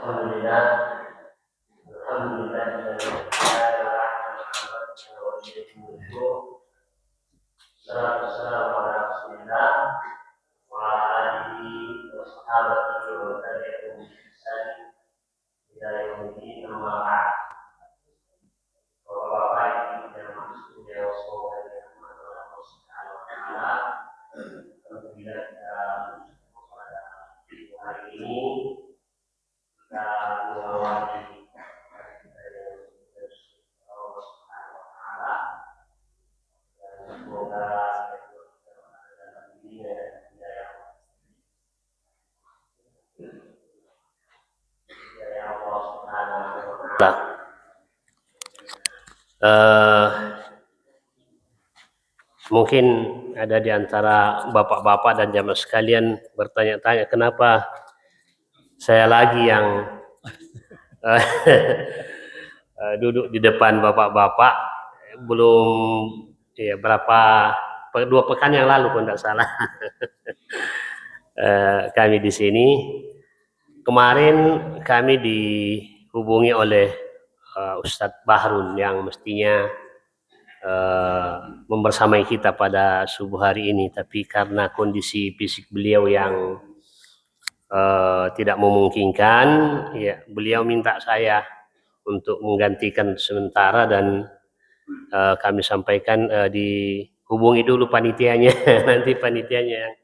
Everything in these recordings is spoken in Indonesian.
Alhamdulillah, alhamdulillah, hari ini kita mengawali Allah Subhanahu wa Ta'ala, dan semoga dalam dirinya hidayah Allah Subhanahu wa Ta'ala. Mungkin ada di antara bapak-bapak dan jamaah sekalian bertanya-tanya kenapa saya lagi yang duduk di depan bapak-bapak. Belum ya berapa 2 pekan yang lalu kalau tidak salah kami di sini. Kemarin kami dihubungi oleh Ustadz Bahrun yang mestinya membersamai kita pada subuh hari ini, tapi karena kondisi fisik beliau yang tidak memungkinkan, ya beliau minta saya untuk menggantikan sementara, dan kami sampaikan dihubungi dulu panitianya nanti panitianya yang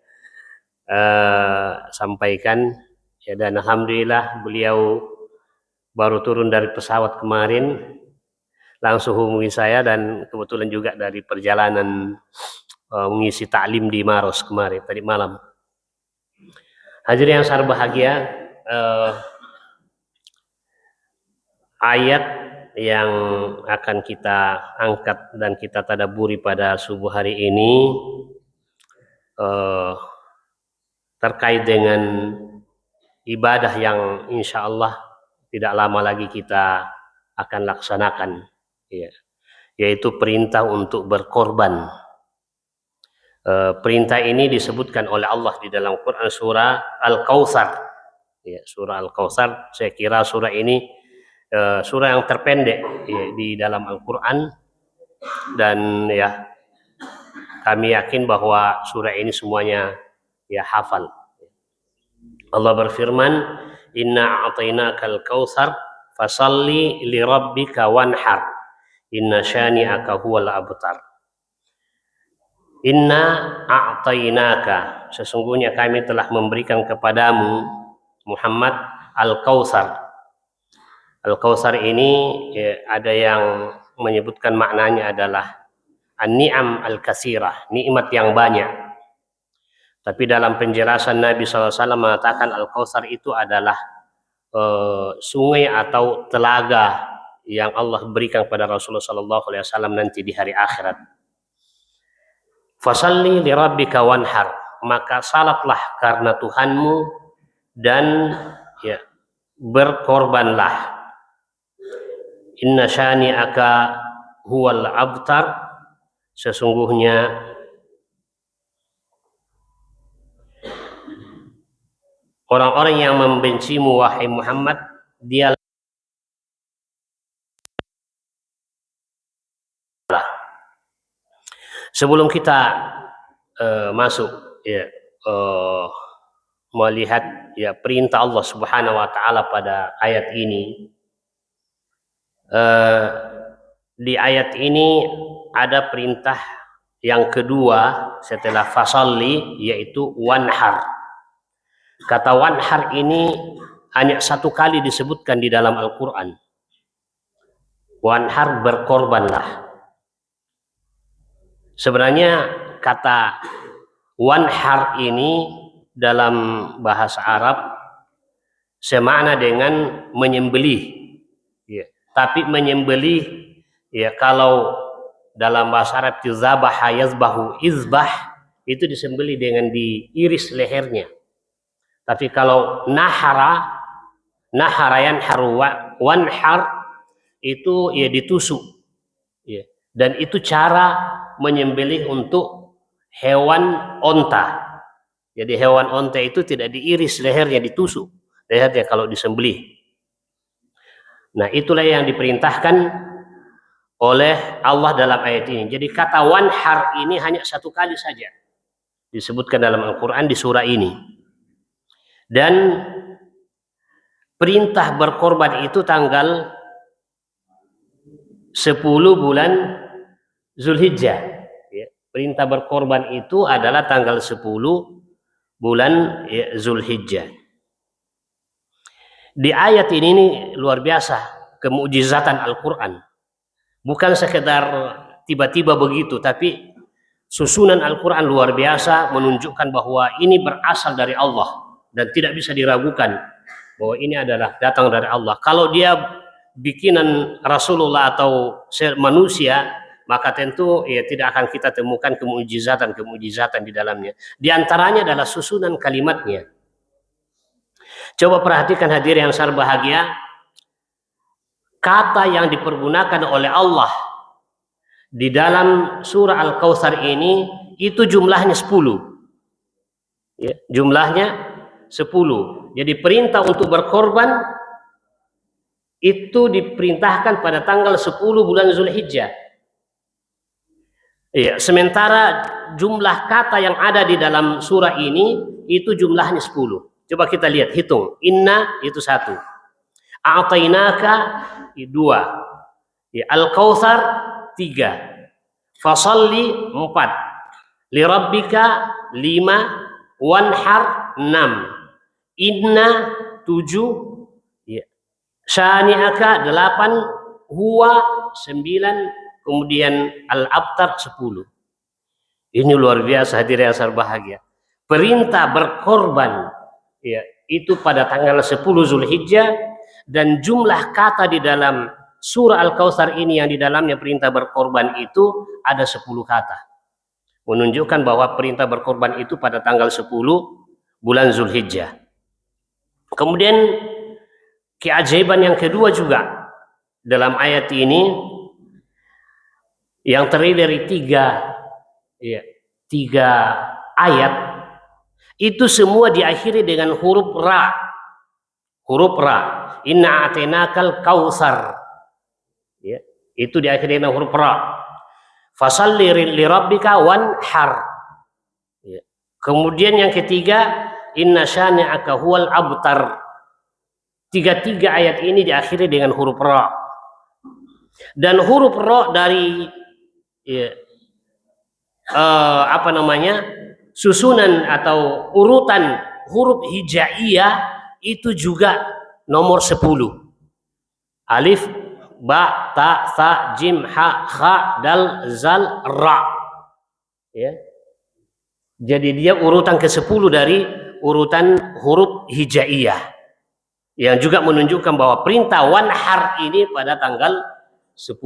sampaikan ya. Dan alhamdulillah beliau baru turun dari pesawat kemarin, langsung hubungi saya, dan kebetulan juga dari perjalanan mengisi taklim di Maros kemarin tadi malam. Hadirin yang sangat bahagia, ayat yang akan kita angkat dan kita tadabburi pada subuh hari ini terkait dengan ibadah yang insya Allah tidak lama lagi kita akan laksanakan, ya, yaitu perintah untuk berkorban. Perintah ini disebutkan oleh Allah di dalam Quran surah Al-Kautsar. Ya, surah Al-Kautsar, saya kira surah ini surah yang terpendek ya, di dalam Al-Quran, dan ya kami yakin bahwa surah ini semuanya ya hafal. Allah berfirman, Inna a'tainakal kautsar fasalli li rabbika wanhar inna syani'aka huwal abtar. Inna a'tainaka, sesungguhnya kami telah memberikan kepadamu Muhammad al-Kautsar. Al-Kautsar ini ya, ada yang menyebutkan maknanya adalah an-ni'am al-katsirah, nikmat yang banyak. Tapi dalam penjelasan Nabi SAW mengatakan Al-Kautsar itu adalah sungai atau telaga yang Allah berikan kepada Rasulullah SAW nanti di hari akhirat. Fasalli li rabbika wanhar, maka salatlah karena Tuhanmu dan ya berkorbanlah. Inna syani'aka huwal abtar, sesungguhnya orang-orang yang membencimu wahai Muhammad, dia sebelum kita masuk ya melihat ya perintah Allah Subhanahu wa Ta'ala pada ayat ini, di ayat ini ada perintah yang kedua setelah fasalli, yaitu wanhar. Kata wanhar ini hanya 1 kali disebutkan di dalam Al-Quran. Wanhar, berkorbanlah. Sebenarnya kata wanhar ini dalam bahasa Arab semakna dengan menyembelih, ya. Tapi menyembelih ya, kalau dalam bahasa Arab zabaha yazbahu izbah, itu disembelih dengan diiris lehernya. Tapi kalau nahara yanharu wanhar, itu ya ditusuk ya. Dan itu cara menyembelih untuk hewan onta. Jadi hewan onta itu tidak diiris lehernya, ditusuk lehernya kalau disembelih. Nah, itulah yang diperintahkan oleh Allah dalam ayat ini. Jadi kata wanhar ini hanya satu kali saja disebutkan dalam Al-Quran di surah ini. Dan perintah berkorban itu tanggal 10 bulan Zulhijjah. Ya, perintah berkorban itu adalah tanggal 10 bulan Zulhijjah. Di ayat ini luar biasa kemukjizatan Al-Quran. Bukan sekedar tiba-tiba begitu, tapi susunan Al-Quran luar biasa, menunjukkan bahwa ini berasal dari Allah dan tidak bisa diragukan bahwa ini adalah datang dari Allah. Kalau dia bikinan Rasulullah atau manusia, maka tentu ya tidak akan kita temukan kemujizatan di dalamnya. Di antaranya adalah susunan kalimatnya. Coba perhatikan hadirin yang sangat bahagia, kata yang dipergunakan oleh Allah di dalam surah Al-Kautsar ini itu jumlahnya 10. Ya, jumlahnya 10. Jadi perintah untuk berkorban itu diperintahkan pada tanggal 10 bulan Zulhijjah. Ya, sementara jumlah kata yang ada di dalam surah ini itu jumlahnya 10. Coba kita lihat, hitung. Inna itu 1. A'tainaka 2. Ya, Al-Kautsar 3. Fasalli 4. Lirabbika 5. Wanhar 6. Inna 7. Ya. Syani'aka 8. Huwa 9. Kemudian Al-Abtar 10. Ini luar biasa hadirin yang bahagia. Perintah berkorban ya, itu pada tanggal 10 Zulhijjah, dan jumlah kata di dalam surah Al-Kautsar ini yang di dalamnya perintah berkorban itu ada 10 kata. Menunjukkan bahwa perintah berkorban itu pada tanggal 10 bulan Zulhijjah. Kemudian keajaiban yang kedua juga dalam ayat ini yang terdiri dari 3 ayat, itu semua diakhiri dengan huruf ra. Huruf ra. Inna a'tainakal kautsar. Ya, itu diakhiri dengan huruf ra. Fasalli lirabbika wanhar. Ya. Kemudian yang ketiga, inna syani'aka huwal abtar. 3 ayat ini diakhiri dengan huruf ra. Dan huruf ra dari susunan atau urutan huruf hijaiyah itu juga nomor 10. Alif, ba, ta, sa, jim, ha, kha, dal, zal, ra. Ya. Jadi dia urutan ke-10 dari urutan huruf hijaiyah, yang juga menunjukkan bahwa perintah wanhar ini pada tanggal 10.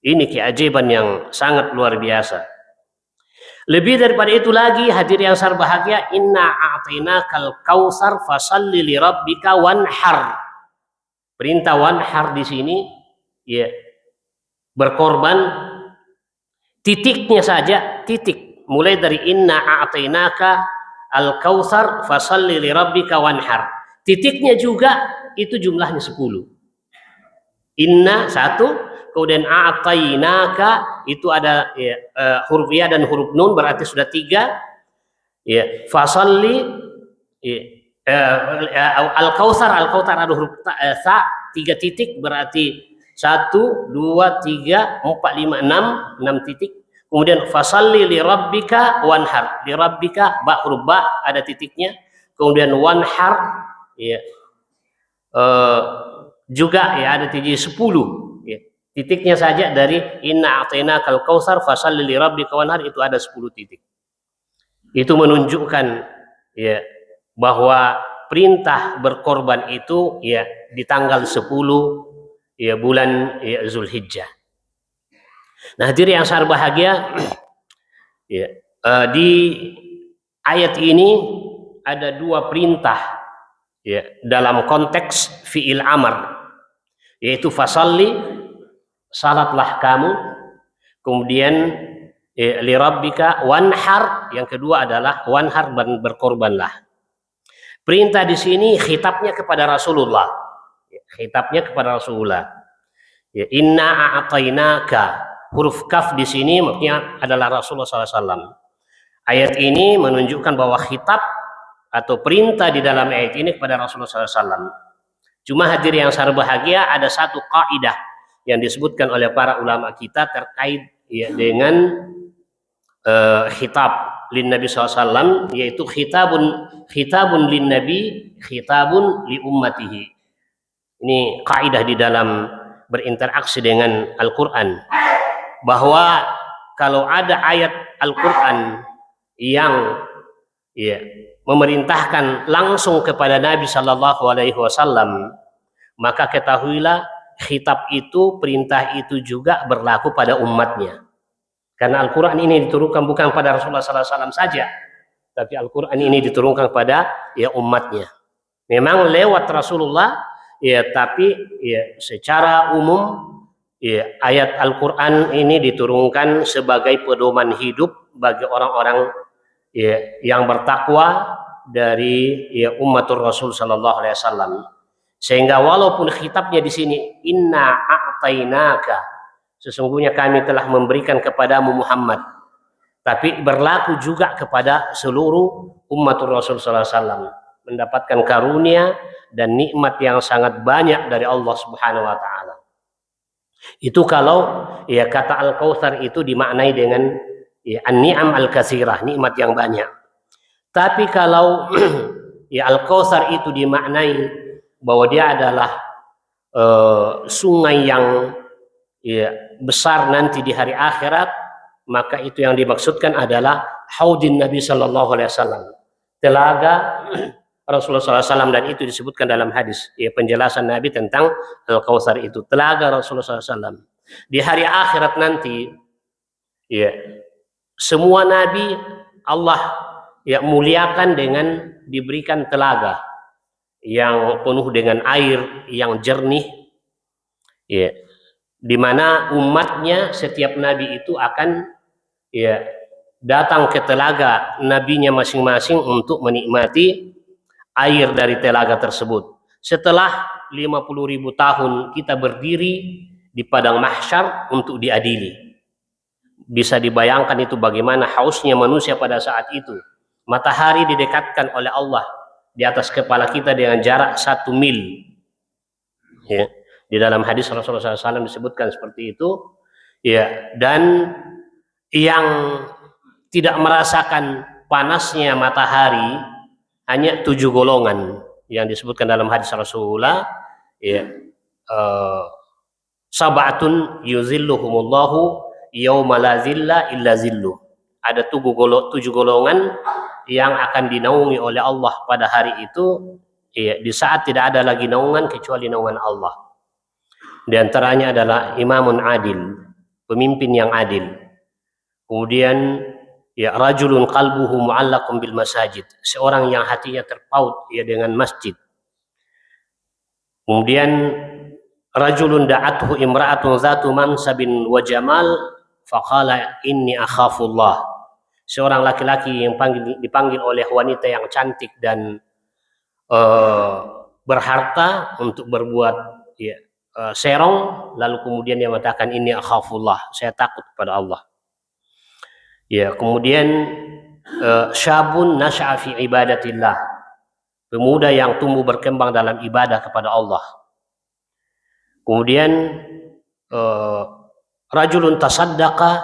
Ini keajaiban yang sangat luar biasa. Lebih daripada itu lagi, hadir yang sangat bahagia, inna a'tainakal kautsar fasalli lirabbika wanhar. Perintah wanhar di sini ya, berkorban, titiknya saja, titik mulai dari inna a'tainaka al kautsar fasalli lirabbika wanhar. Titiknya juga itu jumlahnya 10. Inna 1, kemudian a'tainaka itu ada huruf ya dan huruf nun, berarti sudah 3. Ya, fasalli al-kautsar ada huruf sa 3 titik, berarti 1 2 3 4 5 6 titik. Kemudian fasalli li rabbika wanhar. Li rabbika huruf ba ada titiknya. Kemudian wanhar ya juga ya ada 10 ya. Titiknya saja dari inna a'tainakal kautsar fasalli li rabbika wanhar itu ada 10 titik. Itu menunjukkan ya bahwa perintah berkorban itu ya di tanggal 10 ya bulan ya Zulhijjah. Nah, hadirin yang sangat bahagia, ya, di ayat ini ada 2 perintah ya dalam konteks fi'il amar, yaitu fasalli, salatlah kamu, kemudian li rabbika wanhar, yang kedua adalah wanhar, dan berkorbanlah. Perintah di sini khitabnya kepada Rasulullah. Khitabnya kepada Rasulullah. Ya, inna a'tainaka. Huruf kaf di sini maksudnya adalah Rasulullah SAW. Ayat ini menunjukkan bahwa khitab atau perintah di dalam ayat ini kepada Rasulullah SAW. Cuma hadir yang sangat bahagia, ada satu kaidah yang disebutkan oleh para ulama kita terkait ya, dengan khitab lin Nabi SAW, yaitu khitabun lin Nabi, khitabun li ummatihi. Ini kaidah di dalam berinteraksi dengan Al-Quran, bahwa kalau ada ayat Al-Quran yang ya, memerintahkan langsung kepada Nabi Shallallahu Alaihi Wasallam, maka ketahuilah khitab itu, perintah itu juga berlaku pada umatnya. Karena Al-Quran ini diturunkan bukan pada Rasulullah SAW saja, tapi Al-Quran ini diturunkan pada ya umatnya. Memang lewat Rasulullah, ya, tapi ya secara umum ya, ayat Al-Quran ini diturunkan sebagai pedoman hidup bagi orang-orang ya, yang bertakwa dari ya, umatur Rasul Sallallahu Alaihi Wasallam. Sehingga walaupun khitabnya di sini inna a'tainaka, sesungguhnya kami telah memberikan kepadamu Muhammad, tapi berlaku juga kepada seluruh umatur Rasul Sallallahu Alaihi Wasallam, mendapatkan karunia dan nikmat yang sangat banyak dari Allah Subhanahu Wa Taala. Itu kalau ya kata Al-Kautsar itu dimaknai dengan ya, an-ni'am al-katsirah, nikmat yang banyak. Tapi kalau ya Al-Kautsar itu dimaknai bahwa dia adalah sungai yang ya, besar nanti di hari akhirat, maka itu yang dimaksudkan adalah haudin Nabi Sallallahu Alaihi Wasallam, telaga Rasulullah SAW, dan itu disebutkan dalam hadis ya, penjelasan Nabi tentang Al-Kautsar itu, telaga Rasulullah SAW. Di hari akhirat nanti ya, semua nabi Allah ya muliakan dengan diberikan telaga yang penuh dengan air yang jernih ya, di mana umatnya setiap nabi itu akan ya datang ke telaga nabinya masing-masing untuk menikmati air dari telaga tersebut. Setelah 50.000 tahun kita berdiri di padang mahsyar untuk diadili. Bisa dibayangkan itu bagaimana hausnya manusia pada saat itu. Matahari didekatkan oleh Allah di atas kepala kita dengan jarak 1 mil. Ya. Di dalam hadis Rasulullah SAW disebutkan seperti itu. Ya. Dan yang tidak merasakan panasnya matahari hanya 7 golongan yang disebutkan dalam hadis Rasulullah. Ya. Sab'atun yuzilluhumullahu yauma la zilla illa zilluh. Ada 7 golongan yang akan dinaungi oleh Allah pada hari itu ya, di saat tidak ada lagi naungan kecuali naungan Allah. Di antaranya adalah imamun adil, pemimpin yang adil. Kemudian ya rajulun qalbuhu mu'allaqun bil masajid, seorang yang hatinya terpaut ya dengan masjid. Kemudian rajulun da'athu imra'atun zatu mansabin wa jamal faqala inni akhafullah, seorang laki-laki yang dipanggil oleh wanita yang cantik dan berharta untuk berbuat ya, serong, lalu kemudian dia mengatakan ini akhafullah, saya takut kepada Allah. Ya, kemudian syabun nasya'a fi ibadatillah, pemuda yang tumbuh berkembang dalam ibadah kepada Allah. Kemudian rajulun tasaddaqa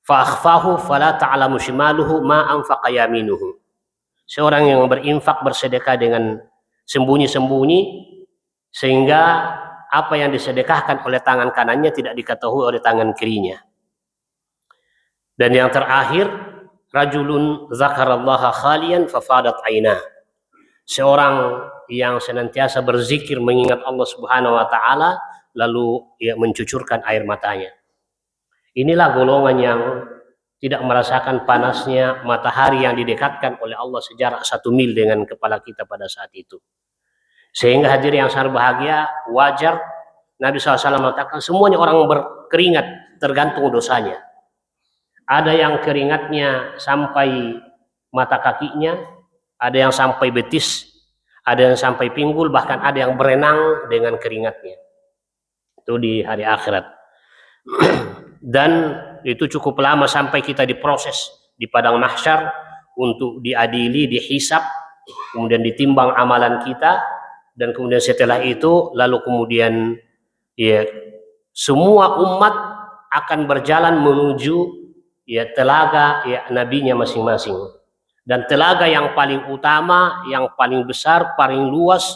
fa akhfahu fala ta'lamu shimaluhu ma anfaqa yaminuhu, seorang yang berinfak, bersedekah dengan sembunyi-sembunyi sehingga apa yang disedekahkan oleh tangan kanannya tidak diketahui oleh tangan kirinya. Dan yang terakhir, rajulun zakarallaha khalian fafadat ainah, seorang yang senantiasa berzikir mengingat Allah Subhanahu wa taala lalu ya mencucurkan air matanya. Inilah golongan yang tidak merasakan panasnya matahari yang didekatkan oleh Allah sejarak 1 mil dengan kepala kita pada saat itu. Sehingga hadir yang sangat bahagia, wajar Nabi SAW mengatakan semuanya orang berkeringat tergantung dosanya. Ada yang keringatnya sampai mata kakinya, ada yang sampai betis, ada yang sampai pinggul, bahkan ada yang berenang dengan keringatnya. Itu di hari akhirat. Dan itu cukup lama sampai kita diproses di padang mahsyar untuk diadili, dihisap, kemudian ditimbang amalan kita, dan kemudian setelah itu lalu kemudian ya semua umat akan berjalan menuju ya telaga ya nabinya masing-masing. Dan telaga yang paling utama, yang paling besar, paling luas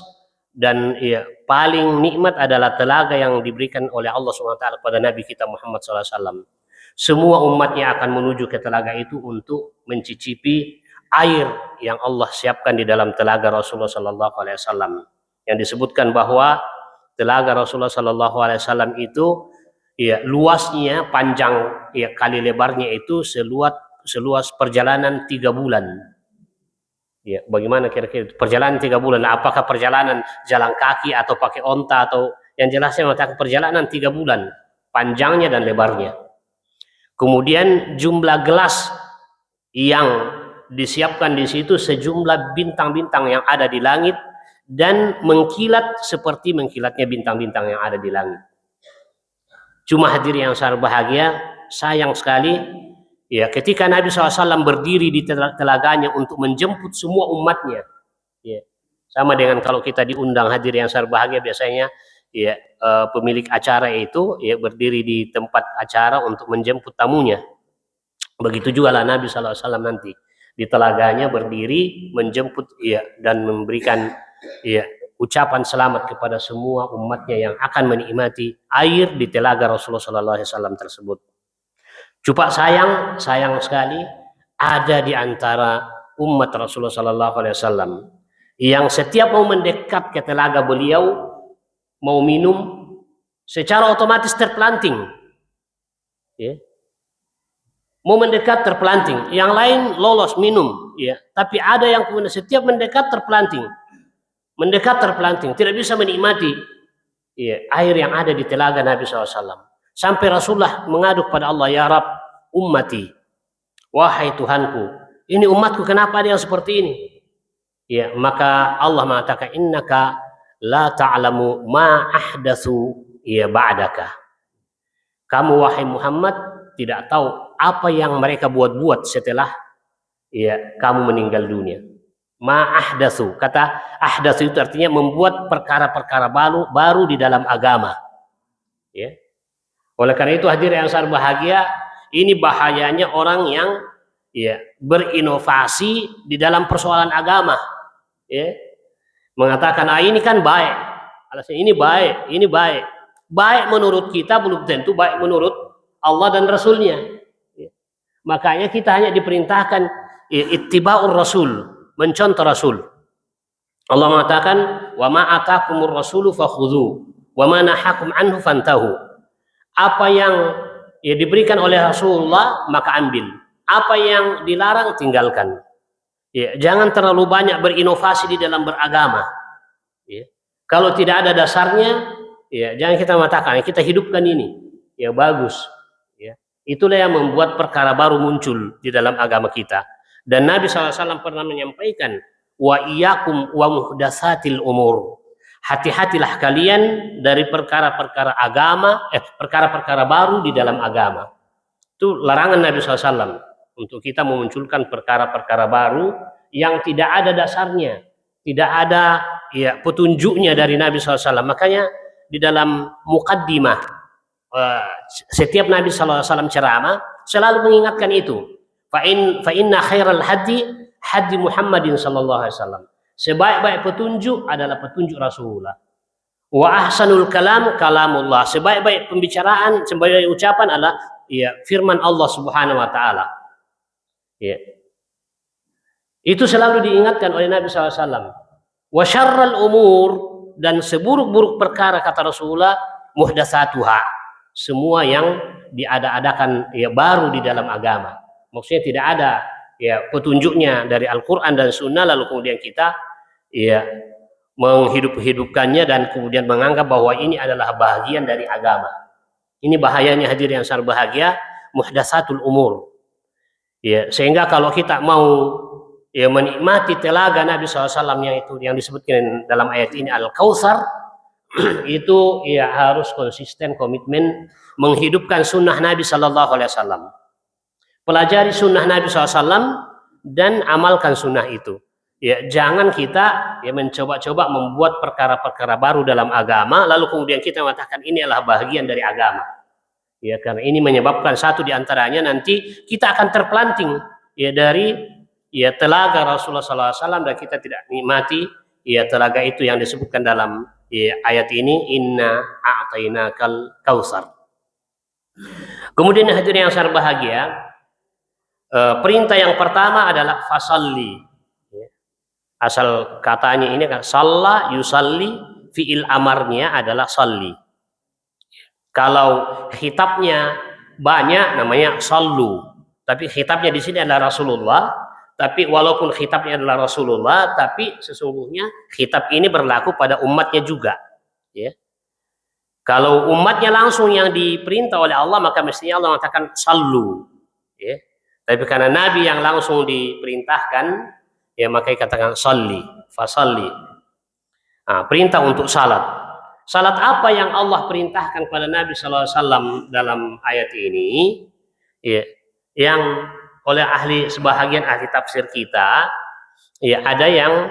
dan ya paling nikmat adalah telaga yang diberikan oleh Allah SWT kepada Nabi kita Muhammad SAW. Semua umatnya akan menuju ke telaga itu untuk mencicipi air yang Allah siapkan di dalam telaga Rasulullah SAW. Yang disebutkan bahwa telaga Rasulullah SAW itu ya luasnya, panjang ya kali lebarnya itu seluas perjalanan 3 bulan. Ya, bagaimana kira-kira perjalanan 3 bulan? Apakah perjalanan jalan kaki atau pakai onta, atau yang jelasnya mengatakan perjalanan 3 bulan, panjangnya dan lebarnya. Kemudian jumlah gelas yang disiapkan di situ sejumlah bintang-bintang yang ada di langit dan mengkilat seperti mengkilatnya bintang-bintang yang ada di langit. Cuma hadirin yang sangat bahagia, sayang sekali ya ketika Nabi SAW berdiri di telaganya untuk menjemput semua umatnya. Ya, sama dengan kalau kita diundang hadirin yang sangat bahagia, biasanya ya pemilik acara itu ya berdiri di tempat acara untuk menjemput tamunya. Begitu juga lah Nabi SAW nanti di telaganya berdiri menjemput ya dan memberikan ya ucapan selamat kepada semua umatnya yang akan menikmati air di telaga Rasulullah SAW tersebut. Cuma sayang sekali ada di antara umat Rasulullah SAW yang setiap mau mendekat ke telaga beliau, mau minum, secara otomatis terpelanting. Ya. Mau mendekat terpelanting, yang lain lolos minum, ya. Tapi ada yang kemudian setiap mendekat terpelanting. Tidak bisa menikmati ya, air yang ada di telaga Nabi SAW. Sampai Rasulullah mengadu kepada Allah, ya Rab, ummati, wahai Tuhanku, ini umatku kenapa ada yang seperti ini? Ya, maka Allah mengatakan, innaka la ta'lamu ma ahdatsu ya ba'daka. Kamu wahai Muhammad tidak tahu apa yang mereka buat-buat setelah ya kamu meninggal dunia. Ma ahdatsu, kata ahdatsu itu artinya membuat perkara-perkara baru di dalam agama. Ya. Oleh karena itu hadirin yang sangat bahagia, ini bahayanya orang yang ya berinovasi di dalam persoalan agama. Ya. Mengatakan ini kan baik, alasan ini baik. Baik menurut kita belum tentu baik menurut Allah dan Rasulnya. Ya. Makanya kita hanya diperintahkan ittiba'ur Rasul, mencontoh Rasul. Allah mengatakan, wa ma atakumur rasulu fakhudhu wa ma nahakum anhu fantahu. Apa yang ya diberikan oleh Rasulullah maka ambil, apa yang dilarang tinggalkan. Ya, jangan terlalu banyak berinovasi di dalam beragama. Ya. Kalau tidak ada dasarnya, ya jangan kita mengatakan kita hidupkan ini. Ya bagus. Ya. Itulah yang membuat perkara baru muncul di dalam agama kita. Dan Nabi SAW pernah menyampaikan, wa iyyakum wa muhdatsatil umur. Hati-hatilah kalian dari perkara-perkara agama, perkara-perkara baru di dalam agama. Itu larangan Nabi SAW untuk kita memunculkan perkara-perkara baru yang tidak ada dasarnya, tidak ada ya petunjuknya dari Nabi SAW. Makanya di dalam muqaddimah setiap Nabi SAW ceramah selalu mengingatkan itu. Fa inna khairal hadi Muhammadin sallallahu alaihi wasallam. Sebaik-baik petunjuk adalah petunjuk Rasulullah. Wa ahsanul kalam kalamullah. Sebaik-baik pembicaraan, sebaik-baik ucapan adalah ya firman Allah Subhanahu wa taala. Ya. Itu selalu diingatkan oleh Nabi SAW. Wa syarral umur, dan seburuk-buruk perkara kata Rasulullah, muhdatsatuha. Semua yang diada-adakan ya baru di dalam agama. Maksudnya tidak ada ya petunjuknya dari Al-Quran dan Sunnah, lalu kemudian kita ya menghidup-hidupkannya dan kemudian menganggap bahwa ini adalah bahagian dari agama. Ini bahayanya hadirin yang sangat bahagia, muhdatsatul umur. Ya, sehingga kalau kita mau ya menikmati telaga Nabi SAW yang disebutkan dalam ayat ini Al-Kautsar, itu ya harus konsisten komitmen menghidupkan sunnah Nabi SAW. Pelajari sunnah Nabi SAW dan amalkan sunnah itu. Ya, jangan kita ya mencoba-coba membuat perkara-perkara baru dalam agama, lalu kemudian kita mengatakan ini adalah bagian dari agama. Ya, karena ini menyebabkan satu di antaranya nanti kita akan terpelanting ya dari ya telaga Rasulullah SAW dan kita tidak nikmati ya telaga itu yang disebutkan dalam ya, ayat ini inna a'tainakal kautsar. Kemudian hadirin yang sangat bahagia, perintah yang pertama adalah fasalli. Asal katanya ini kan shalla yusalli, fiil amarnya adalah salli. Kalau khitabnya banyak namanya sallu, tapi khitabnya di sini adalah Rasulullah. Tapi walaupun khitabnya adalah Rasulullah, tapi sesungguhnya khitab ini berlaku pada umatnya juga. Ya. Kalau umatnya langsung yang diperintah oleh Allah, maka mestinya Allah mengatakan sallu. Ya. Tapi karena Nabi yang langsung diperintahkan, ya maka dikatakan salli, fasalli. Nah, perintah untuk salat. Salat apa yang Allah perintahkan kepada Nabi SAW dalam ayat ini? Ya, yang oleh sebahagian ahli tafsir kita, ya ada yang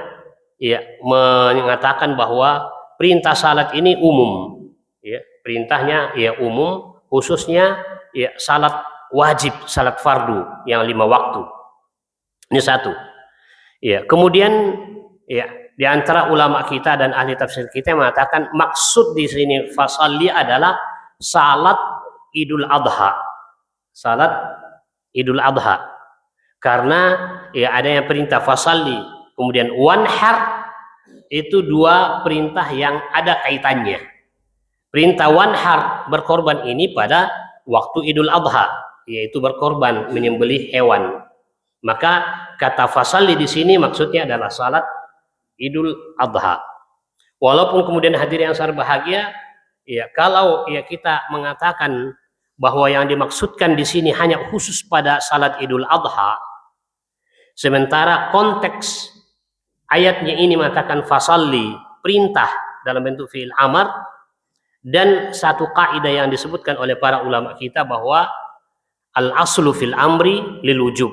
ya mengatakan bahwa perintah salat ini umum. Ya, perintahnya ya umum, khususnya ya salat wajib, salat fardu yang 5 waktu. Ini satu. Ya, kemudian ya di antara ulama kita dan ahli tafsir kita mengatakan maksud di sini fasalli adalah salat Idul Adha. Salat Idul Adha. Karena ya ada yang perintah fasalli, kemudian wanhar, itu dua perintah yang ada kaitannya. Perintah wanhar berkorban ini pada waktu Idul Adha, yaitu berkorban menyembelih hewan. Maka kata fasalli di sini maksudnya adalah salat Idul Adha. Walaupun kemudian hadirin yang sangat bahagia, ya kalau ya kita mengatakan bahwa yang dimaksudkan di sini hanya khusus pada salat Idul Adha, sementara konteks ayatnya ini mengatakan fasalli, perintah dalam bentuk fi'il amar, dan satu kaidah yang disebutkan oleh para ulama kita bahwa al aslu fil amri lil wujub.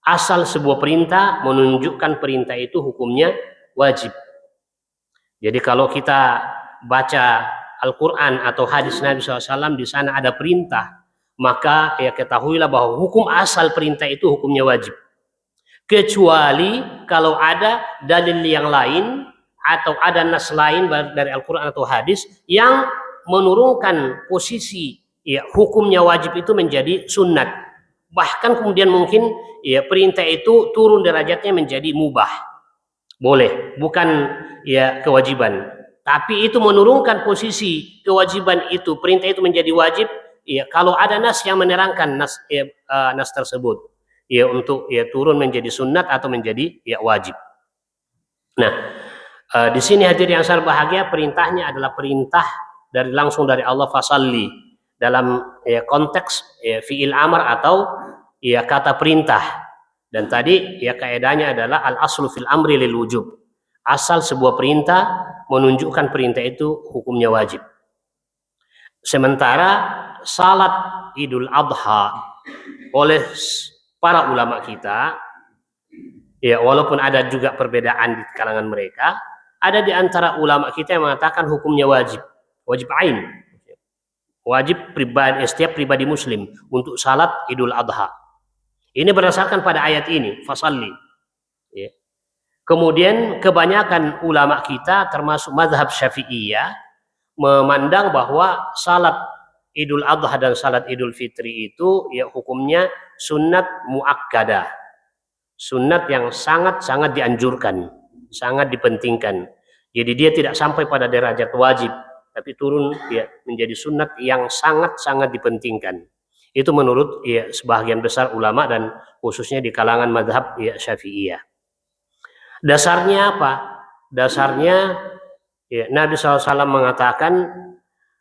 Asal sebuah perintah menunjukkan perintah itu hukumnya wajib. Jadi kalau kita baca Al-Quran atau hadis Nabi SAW, di sana ada perintah, maka ya ketahuilah bahwa hukum asal perintah itu hukumnya wajib. Kecuali kalau ada dalil yang lain atau ada nas lain dari Al-Quran atau hadis yang menurunkan posisi ya hukumnya wajib itu menjadi sunnat. Bahkan kemudian mungkin ya perintah itu turun derajatnya menjadi mubah, boleh, bukan ya kewajiban, tapi itu menurunkan posisi kewajiban itu, perintah itu menjadi wajib ya kalau ada nas yang menerangkan nas tersebut ya untuk ya turun menjadi sunnat atau menjadi ya wajib. Nah, di sini hadirin yang sangat bahagia, perintahnya adalah perintah langsung dari Allah fasalli, dalam ya konteks ya fiil amar atau ya kata perintah. Dan tadi ya kaidahnya adalah al aslu fil amri lil wujub. Asal sebuah perintah menunjukkan perintah itu hukumnya wajib. Sementara salat Idul Adha oleh para ulama kita, ya walaupun ada juga perbedaan di kalangan mereka, ada di antara ulama kita yang mengatakan hukumnya wajib, wajib ain, wajib pribadi, setiap pribadi muslim untuk salat Idul Adha. Ini berdasarkan pada ayat ini, fasalli. Ya. Kemudian kebanyakan ulama kita termasuk mazhab Syafi'iyah memandang bahwa salat Idul Adha dan salat Idul Fitri itu ya hukumnya sunnat muakkadah. Sunnat yang sangat-sangat dianjurkan, sangat dipentingkan. Jadi dia tidak sampai pada derajat wajib, tapi turun ya menjadi sunat yang sangat-sangat dipentingkan. Itu menurut ya sebagian besar ulama dan khususnya di kalangan mazhab ya Syafi'iyah. Dasarnya apa? Dasarnya ya, Nabi SAW mengatakan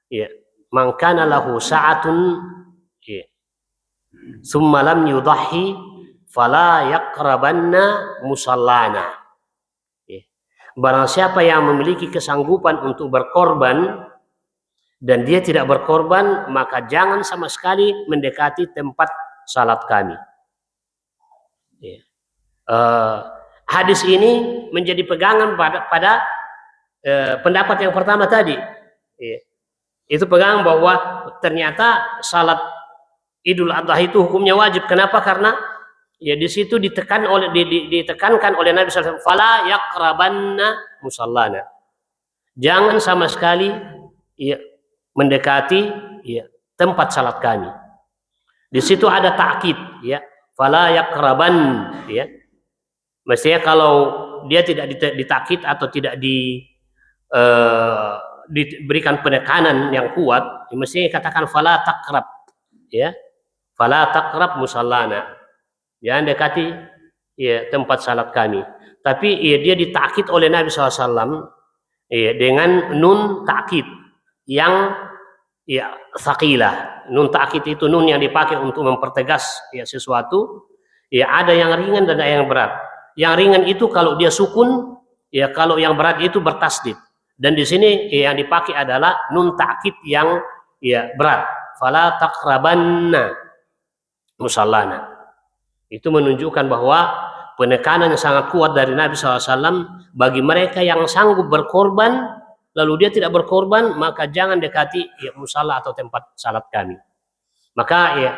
ya man kana lahu sa'atun ya, summa lam yudahhi fala yaqrabanna musallana. Barang siapa yang memiliki kesanggupan untuk berkorban dan dia tidak berkorban, maka jangan sama sekali mendekati tempat salat kami. Hadis ini menjadi pegangan pada pendapat yang pertama tadi. Itu pegangan bahwa ternyata salat Idul Adha itu hukumnya wajib. Kenapa? Karena ya di situ ditekankan oleh Nabi SAW, fala yaqrabanna musallana. Jangan sama sekali ya mendekati ya tempat salat kami. Di situ ada takkid ya, fala yaqraban ya. Mestinya kalau dia tidak ditakkid atau tidak diberikan penekanan yang kuat, ya mestinya katakan fala taqrab ya. Fala taqrab musallana. Jangan dekati ya tempat salat kami. Tapi ya dia ditakkid oleh Nabi SAW ya, dengan nun takkid yang ya tsaqilah. Nun takkid itu nun yang dipakai untuk mempertegas ya sesuatu. Ya ada yang ringan dan ada yang berat. Yang ringan itu kalau dia sukun, ya kalau yang berat itu bertasdid. Dan di sini ya, yang dipakai adalah nun takkid yang ya berat. Fala taqrabanna musallana. Itu menunjukkan bahwa penekanan yang sangat kuat dari Nabi SAW bagi mereka yang sanggup berkorban, lalu dia tidak berkorban, maka jangan dekati ya, musalla atau tempat salat kami. Maka ya,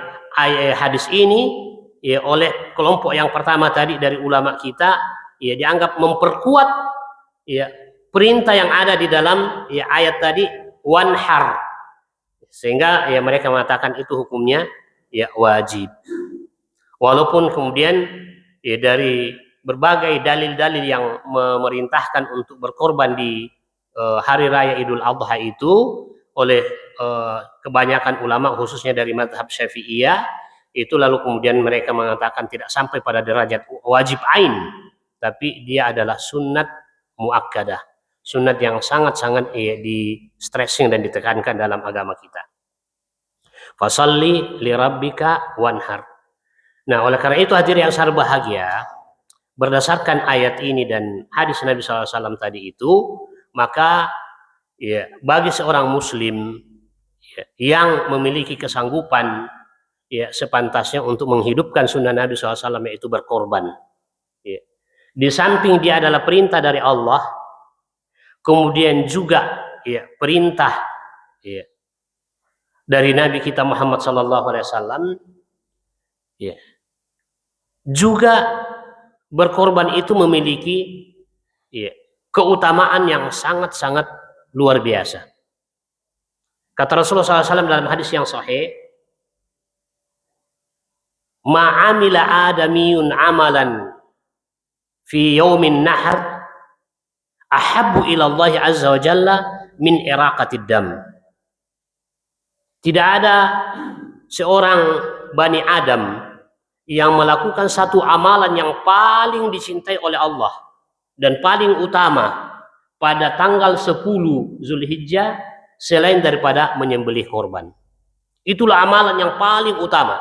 hadis ini ya, oleh kelompok yang pertama tadi dari ulama kita ya, dianggap memperkuat ya, perintah yang ada di dalam ya, ayat tadi wanhar, sehingga ya, mereka mengatakan itu hukumnya ya wajib. Walaupun kemudian ya, dari berbagai dalil-dalil yang memerintahkan untuk berkorban di hari raya Idul Adha itu oleh kebanyakan ulama khususnya dari mazhab Syafi'iyah itu, lalu kemudian mereka mengatakan tidak sampai pada derajat wajib ain, tapi dia adalah sunnat muakkadah, sunnat yang sangat-sangat di stressing dan ditekankan dalam agama kita. Fasalli li rabbika wanhar. Nah, oleh karena itu hadirin yang sangat bahagia, berdasarkan ayat ini dan hadis Nabi SAW tadi itu, maka ya, bagi seorang muslim ya, yang memiliki kesanggupan ya, sepantasnya untuk menghidupkan sunnah Nabi SAW, yaitu berkorban. Ya. Di samping dia adalah perintah dari Allah, kemudian juga ya, perintah ya, dari Nabi kita Muhammad SAW, ya, juga berkorban itu memiliki ya, keutamaan yang sangat-sangat luar biasa. Kata Rasulullah SAW dalam hadis yang sahih, ma'amila adamiyun amalan fi yaumin nahar ahabbu ilallahi azza wa jalla min iraqatid dam. Tidak ada seorang Bani Adam yang melakukan satu amalan yang paling dicintai oleh Allah dan paling utama pada tanggal 10 Zulhijjah selain daripada menyembelih korban. Itulah amalan yang paling utama.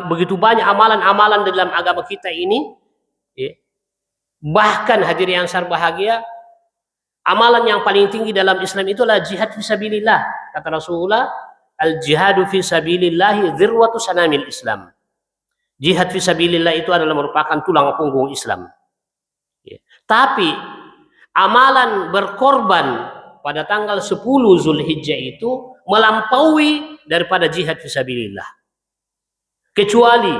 Begitu banyak amalan-amalan dalam agama kita ini, ya. Bahkan hadirin yang sangat bahagia, amalan yang paling tinggi dalam Islam itulah jihad fisabilillah. Kata Rasulullah, al-jihadu fisabilillahi dzirwatu sanamil Islam. Jihad fisabilillah itu adalah merupakan tulang punggung Islam. Ya. Tapi amalan berkorban pada tanggal 10 Zulhijjah itu melampaui daripada jihad fisabilillah. Kecuali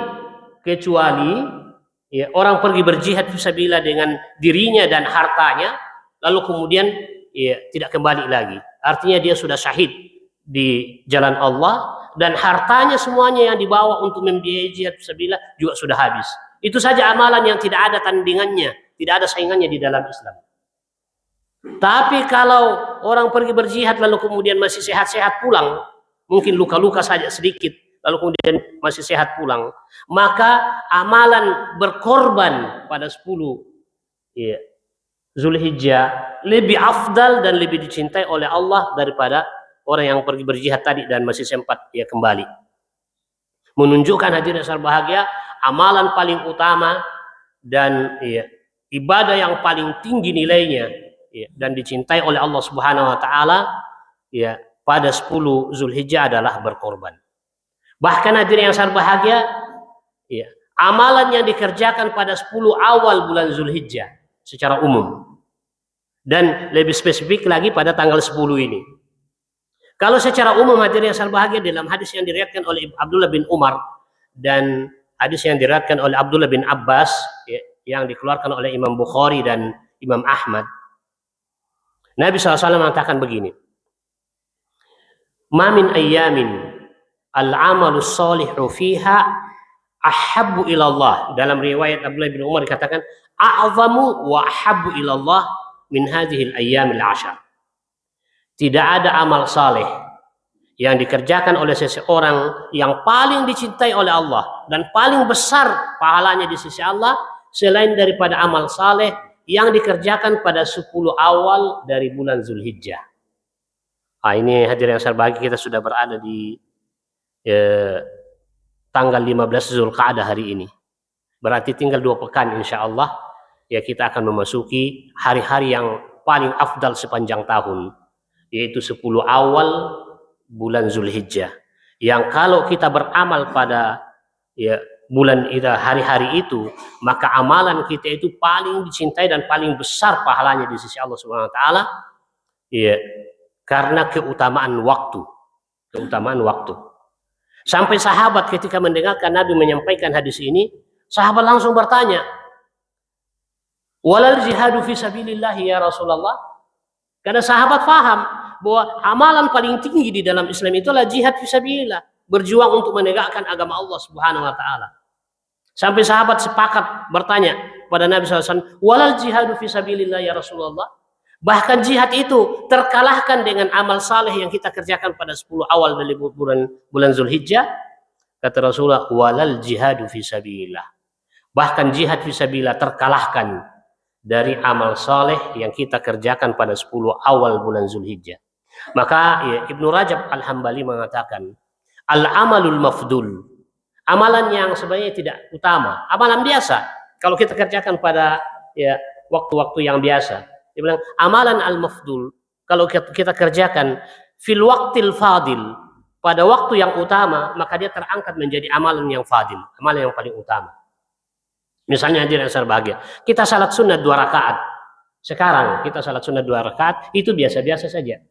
ya, orang pergi berjihad fisabilillah dengan dirinya dan hartanya, lalu kemudian ya, tidak kembali lagi. Artinya dia sudah syahid di jalan Allah dan hartanya semuanya yang dibawa untuk membiayai jihad fisabilillah juga sudah habis. Itu saja amalan yang tidak ada tandingannya, tidak ada saingannya di dalam Islam. Tapi kalau orang pergi berjihad lalu kemudian masih sehat-sehat pulang, mungkin luka-luka saja sedikit, lalu kemudian masih sehat pulang, maka amalan berkorban pada 10 ya, Zulhijjah lebih afdal dan lebih dicintai oleh Allah daripada orang yang pergi berjihad tadi dan masih sempat ya kembali. Menunjukkan hadirin yang berbahagia, amalan paling utama dan ibadah yang paling tinggi nilainya dan dicintai oleh Allah Subhanahu wa taala pada 10 Zulhijjah adalah berkorban. Bahkan hadirin yang berbahagia, amalan yang dikerjakan pada 10 awal bulan Zulhijjah secara umum dan lebih spesifik lagi pada tanggal 10 ini. Kalau secara umum hadirin yang berbahagia, dalam hadis yang diriwayatkan oleh Abdullah bin Umar dan hadis yang diriwayatkan oleh Abdullah bin Abbas yang dikeluarkan oleh Imam Bukhari dan Imam Ahmad, Nabi SAW mengatakan begini, "Ma min ayyamin al-amalus salihu fiha ahabbu ilallah." Dalam riwayat Abdullah bin Umar dikatakan, "A'zamu wa ahabbu ilallah min hadhil ayyamil 'ashar." Tidak ada amal saleh yang dikerjakan oleh seseorang yang paling dicintai oleh Allah dan paling besar pahalanya di sisi Allah selain daripada amal saleh yang dikerjakan pada 10 awal dari bulan Zulhijjah. Ini hadirin yang berbahagia, kita sudah berada di tanggal 15 Zulqa'dah hari ini. Berarti tinggal 2 pekan insya Allah kita akan memasuki hari-hari yang paling afdal sepanjang tahun, yaitu 10 awal bulan Zulhijjah. Yang kalau kita beramal pada bulan itu, hari-hari itu, maka amalan kita itu paling dicintai dan paling besar pahalanya di sisi Allah Subhanahu wa taala. Karena keutamaan waktu. Sampai sahabat ketika mendengarkan Nabi menyampaikan hadis ini, sahabat langsung bertanya, "Walal jihadu fi sabilillah ya Rasulullah?" Karena sahabat faham bahwa amalan paling tinggi di dalam Islam itulah jihad fi sabilillah, berjuang untuk menegakkan agama Allah Subhanahu wa taala. Sampai sahabat sepakat bertanya pada Nabi SAW, "Walal jihadu fi sabilillah ya Rasulullah?" Bahkan jihad itu terkalahkan dengan amal saleh yang kita kerjakan pada 10 awal dari bulan Zulhijjah. Kata Rasulullah, "Walal jihadu fi sabilillah." Bahkan jihad fi sabilillah terkalahkan dari amal saleh yang kita kerjakan pada 10 awal bulan Zulhijjah. Maka Ibnu Rajab Al-Hambali mengatakan, al-amalul mafdul, amalan yang sebenarnya tidak utama, amalan biasa kalau kita kerjakan pada waktu-waktu yang biasa. Dia bilang amalan al-mafdul kalau kita kerjakan fil waqtil fadil, pada waktu yang utama, maka dia terangkat menjadi amalan yang fadil, amalan yang paling utama. Misalnya hadirin yang berbahagia, kita salat sunat 2 rakaat. Sekarang kita salat sunat 2 rakaat, itu biasa-biasa saja.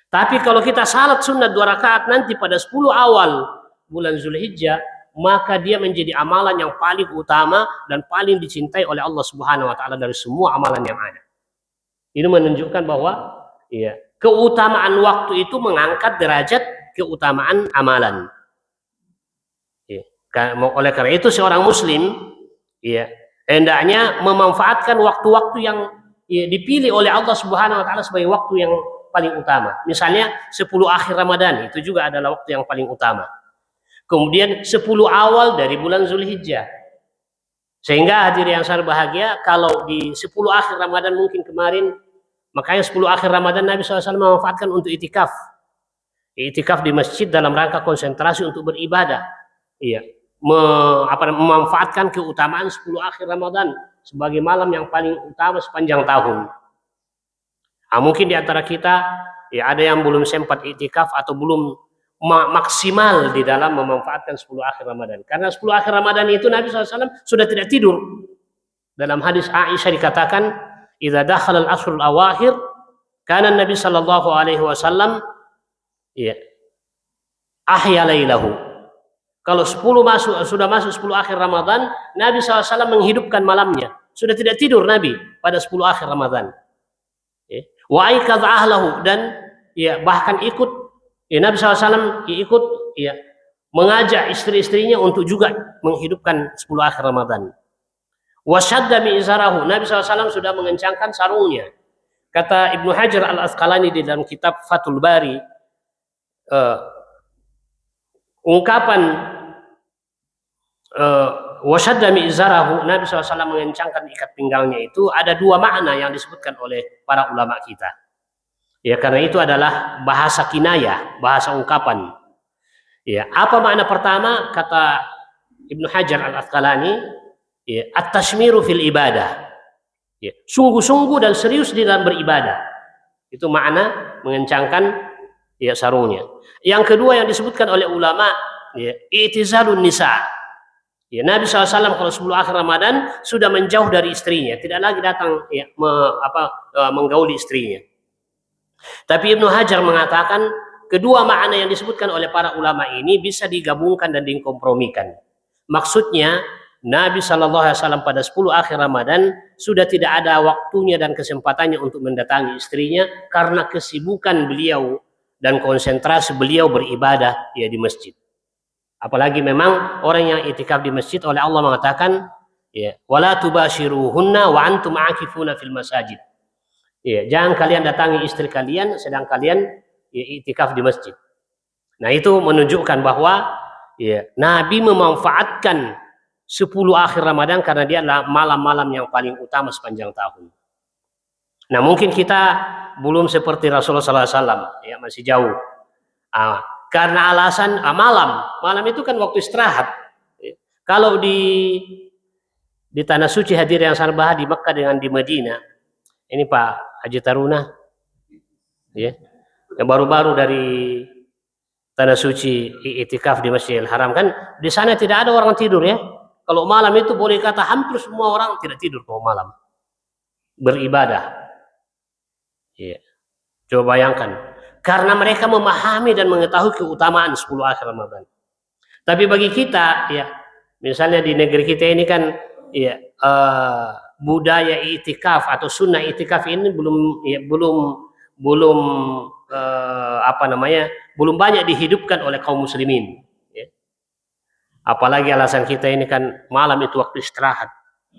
Tapi kalau kita salat sunat 2 rakaat nanti pada 10 awal bulan Zulhijjah, maka dia menjadi amalan yang paling utama dan paling dicintai oleh Allah Subhanahu wa taala dari semua amalan yang ada. Ini menunjukkan bahwa keutamaan waktu itu mengangkat derajat keutamaan amalan. Oleh karena itu seorang muslim hendaknya memanfaatkan waktu-waktu yang dipilih oleh Allah Subhanahu wa taala sebagai waktu yang paling utama. Misalnya 10 akhir Ramadan itu juga adalah waktu yang paling utama. Kemudian 10 awal dari bulan Zulhijjah. Sehingga hadirin yang berbahagia, kalau di 10 akhir Ramadan mungkin kemarin, makanya 10 akhir Ramadan Nabi SAW memanfaatkan untuk itikaf. Itikaf di masjid dalam rangka konsentrasi untuk beribadah. Memanfaatkan keutamaan 10 akhir Ramadan sebagai malam yang paling utama sepanjang tahun. Mungkin di antara kita ada yang belum sempat itikaf atau belum maksimal di dalam memanfaatkan 10 akhir Ramadan. Karena 10 akhir Ramadan itu Nabi SAW sudah tidak tidur. Dalam hadis Aisyah dikatakan, "Idza dakhala al-ashrul awakhir, kana Nabi sallallahu alaihi wasallam ahya lailahu." Kalau sudah masuk 10 akhir Ramadan, Nabi SAW menghidupkan malamnya. Sudah tidak tidur Nabi pada 10 akhir Ramadan. Wa aikadha ahlahu, dan bahkan ikut Nabi SAW ikut mengajak istri-istrinya untuk juga menghidupkan 10 akhir Ramadan. Wasyadda mi'zarahu, Nabi SAW sudah mengencangkan sarungnya. Kata Ibnu Hajar Al-Asqalani di dalam kitab Fathul Bari, ungkapan wasyadda mi'zarahu, Nabi SAW mengencangkan ikat pinggangnya, itu ada 2 makna yang disebutkan oleh para ulama kita. Karena itu adalah bahasa kinayah, bahasa ungkapan. Ya, apa makna pertama? Kata Ibnu Hajar Al-Asqalani, ya, at-tashmiru fil ibadah. Ya, sungguh-sungguh dan serius di dalam beribadah. Itu makna mengencangkan ya sarungnya. Yang kedua yang disebutkan oleh ulama, ya, i'tizalun nisa. Ya, Nabi SAW kalau 10 akhir Ramadan sudah menjauh dari istrinya, tidak lagi datang ya, menggauli istrinya. Tapi Ibnu Hajar mengatakan kedua makna yang disebutkan oleh para ulama ini bisa digabungkan dan dikompromikan. Maksudnya Nabi SAW pada 10 akhir Ramadan sudah tidak ada waktunya dan kesempatannya untuk mendatangi istrinya karena kesibukan beliau dan konsentrasi beliau beribadah ya di masjid. Apalagi memang orang yang itikaf di masjid oleh Allah mengatakan ya wala tubashiruhunna wa antum aakifuna fil masajid. Ya, jangan kalian datangi istri kalian sedang kalian ya, itikaf di masjid. Nah, itu menunjukkan bahwa ya, Nabi memanfaatkan 10 akhir Ramadan karena dia adalah malam-malam yang paling utama sepanjang tahun. Nah, mungkin kita belum seperti Rasulullah SAW, ya masih jauh. Karena alasan malam itu kan waktu istirahat. Kalau di tanah suci hadir yang sarbah di Mekah dengan di Madinah, ini Pak Haji Taruna, ya, yang baru-baru dari tanah suci i'tikaf di Masjidil Haram kan, di sana tidak ada orang tidur ya. Kalau malam itu boleh kata hampir semua orang tidak tidur kalau malam beribadah. Ya. Coba bayangkan, karena mereka memahami dan mengetahui keutamaan 10 akhir Ramadan. Tapi bagi kita, ya, misalnya di negeri kita ini kan, ya, budaya itikaf atau sunnah itikaf ini belum banyak dihidupkan oleh kaum muslimin. Ya. Apalagi alasan kita ini kan malam itu waktu istirahat.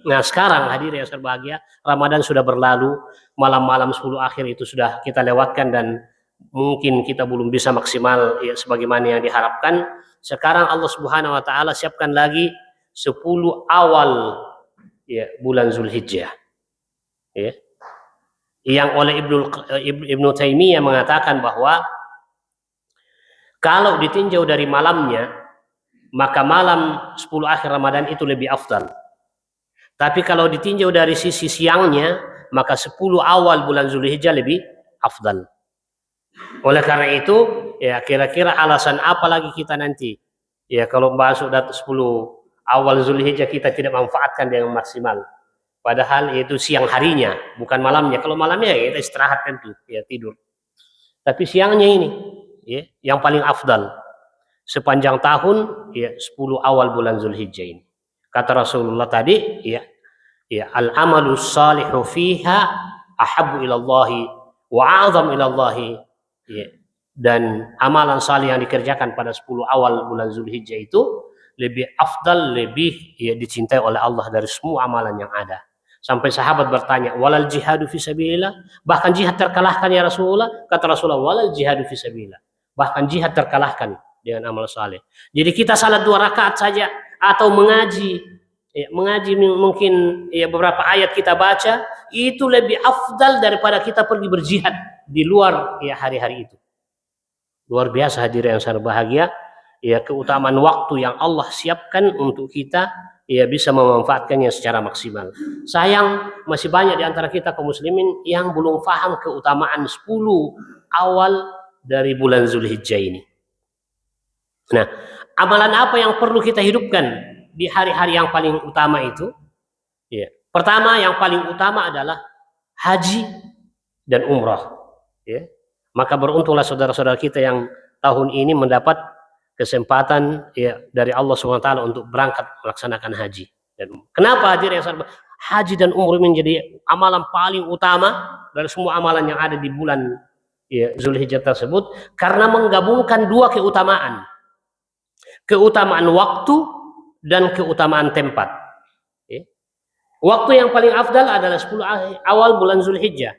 Nah sekarang hadir yang berbahagia, Ramadan sudah berlalu, malam-malam 10 akhir itu sudah kita lewatkan dan mungkin kita belum bisa maksimal ya, sebagaimana yang diharapkan. Sekarang Allah Subhanahu Wa Taala siapkan lagi 10 awal ya, bulan Zulhijjah. Ya. Yang oleh Ibnu Taimiyah mengatakan bahwa kalau ditinjau dari malamnya, maka malam 10 akhir Ramadan itu lebih afdal. Tapi kalau ditinjau dari sisi siangnya, maka 10 awal bulan Zulhijjah lebih afdal. Oleh karena itu, ya kira-kira alasan apa lagi kita nanti? Ya kalau masuk 10 awal Zulhijjah kita tidak manfaatkan dengan maksimal. Padahal itu siang harinya, bukan malamnya. Kalau malamnya ya kita istirahat tentu, ya tidur. Tapi siangnya ini, ya, yang paling afdal. Sepanjang tahun, ya 10 awal bulan Zulhijjah ini. Kata Rasulullah tadi, ya al-amalu salihu fiha ahabbu ilallahi wa a'zam ilallahi. Ya. Dan amalan salih yang dikerjakan pada 10 awal bulan Zulhijjah itu lebih afdal, lebih ya, dicintai oleh Allah dari semua amalan yang ada. Sampai sahabat bertanya, walal jihadu fisabilillah, bahkan jihad terkalahkan ya Rasulullah? Kata Rasulullah, walal jihadu fisabilillah, bahkan jihad terkalahkan dengan amal saleh. Jadi kita salat 2 rakaat saja atau mengaji mungkin ya beberapa ayat kita baca itu lebih afdal daripada kita pergi berjihad di luar ya hari-hari itu. Luar biasa hadirin yang sangat bahagia, ya keutamaan waktu yang Allah siapkan untuk kita ya bisa memanfaatkannya secara maksimal. Sayang masih banyak di antara kita kaum muslimin yang belum paham keutamaan 10 awal dari bulan Zulhijjah ini. Nah, amalan apa yang perlu kita hidupkan di hari-hari yang paling utama itu? Ya. Pertama yang paling utama adalah haji dan umrah. Ya. Maka beruntunglah saudara-saudara kita yang tahun ini mendapat kesempatan ya dari Allah SWT untuk berangkat melaksanakan haji. Dan kenapa hadirin yang haji dan umrah menjadi amalan paling utama dari semua amalan yang ada di bulan ya, Zulhijjah tersebut? Karena menggabungkan 2 keutamaan. Keutamaan waktu dan keutamaan tempat. Ya. Waktu yang paling afdal adalah 10 awal bulan Zulhijjah.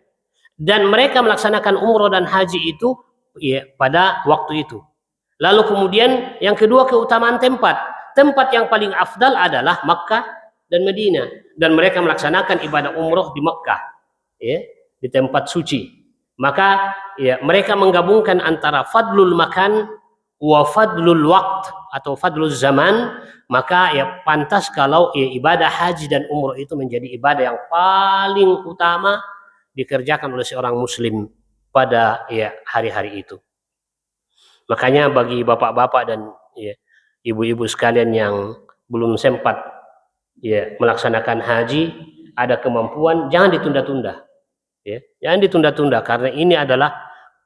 Dan mereka melaksanakan umrah dan haji itu ya, pada waktu itu. Lalu kemudian yang kedua keutamaan tempat. Tempat yang paling afdal adalah Makkah dan Madinah. Dan mereka melaksanakan ibadah umrah di Makkah. Ya, di tempat suci. Maka ya, mereka menggabungkan antara fadlul makan wa fadlul waqt atau fadlul zaman, maka ya pantas kalau ya ibadah haji dan umroh itu menjadi ibadah yang paling utama dikerjakan oleh seorang muslim pada ya hari-hari itu. Makanya bagi bapak-bapak dan ya ibu-ibu sekalian yang belum sempat ya melaksanakan haji, ada kemampuan, jangan ditunda-tunda. Ya, jangan ditunda-tunda karena ini adalah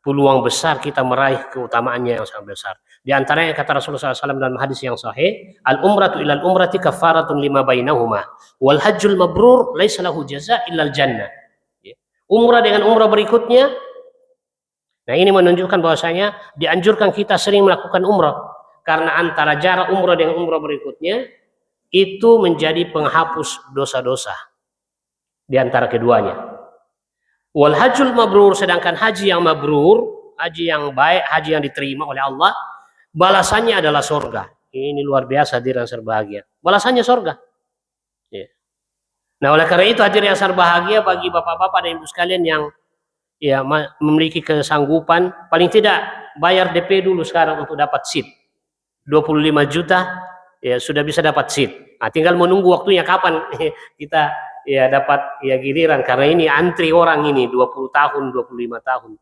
peluang besar kita meraih keutamaannya yang sangat besar. Di antaranya kata Rasulullah SAW dalam hadis yang sahih, al-umratu ilal umrati kafaratun lima bainahuma, wal hajjul mabrur laisa lahu jaza illal jannah. Ya. Umrah dengan umrah berikutnya, nah ini menunjukkan bahwasanya dianjurkan kita sering melakukan umrah karena antara jarak umrah dengan umrah berikutnya itu menjadi penghapus dosa-dosa di antara keduanya. Wal hajjul mabrur, sedangkan haji yang mabrur, haji yang baik, haji yang diterima oleh Allah, balasannya adalah surga. Ini luar biasa hadirin yang berbahagia. Balasannya surga. Ya. Nah, oleh karena itu hadirin yang berbahagia bagi bapak-bapak dan ibu sekalian yang ya memiliki kesanggupan, paling tidak bayar DP dulu sekarang untuk dapat seat. 25 juta ya sudah bisa dapat seat. Nah, tinggal menunggu waktunya kapan kita ya dapat ya giliran, karena ini antri orang ini 20 tahun, 25 tahun.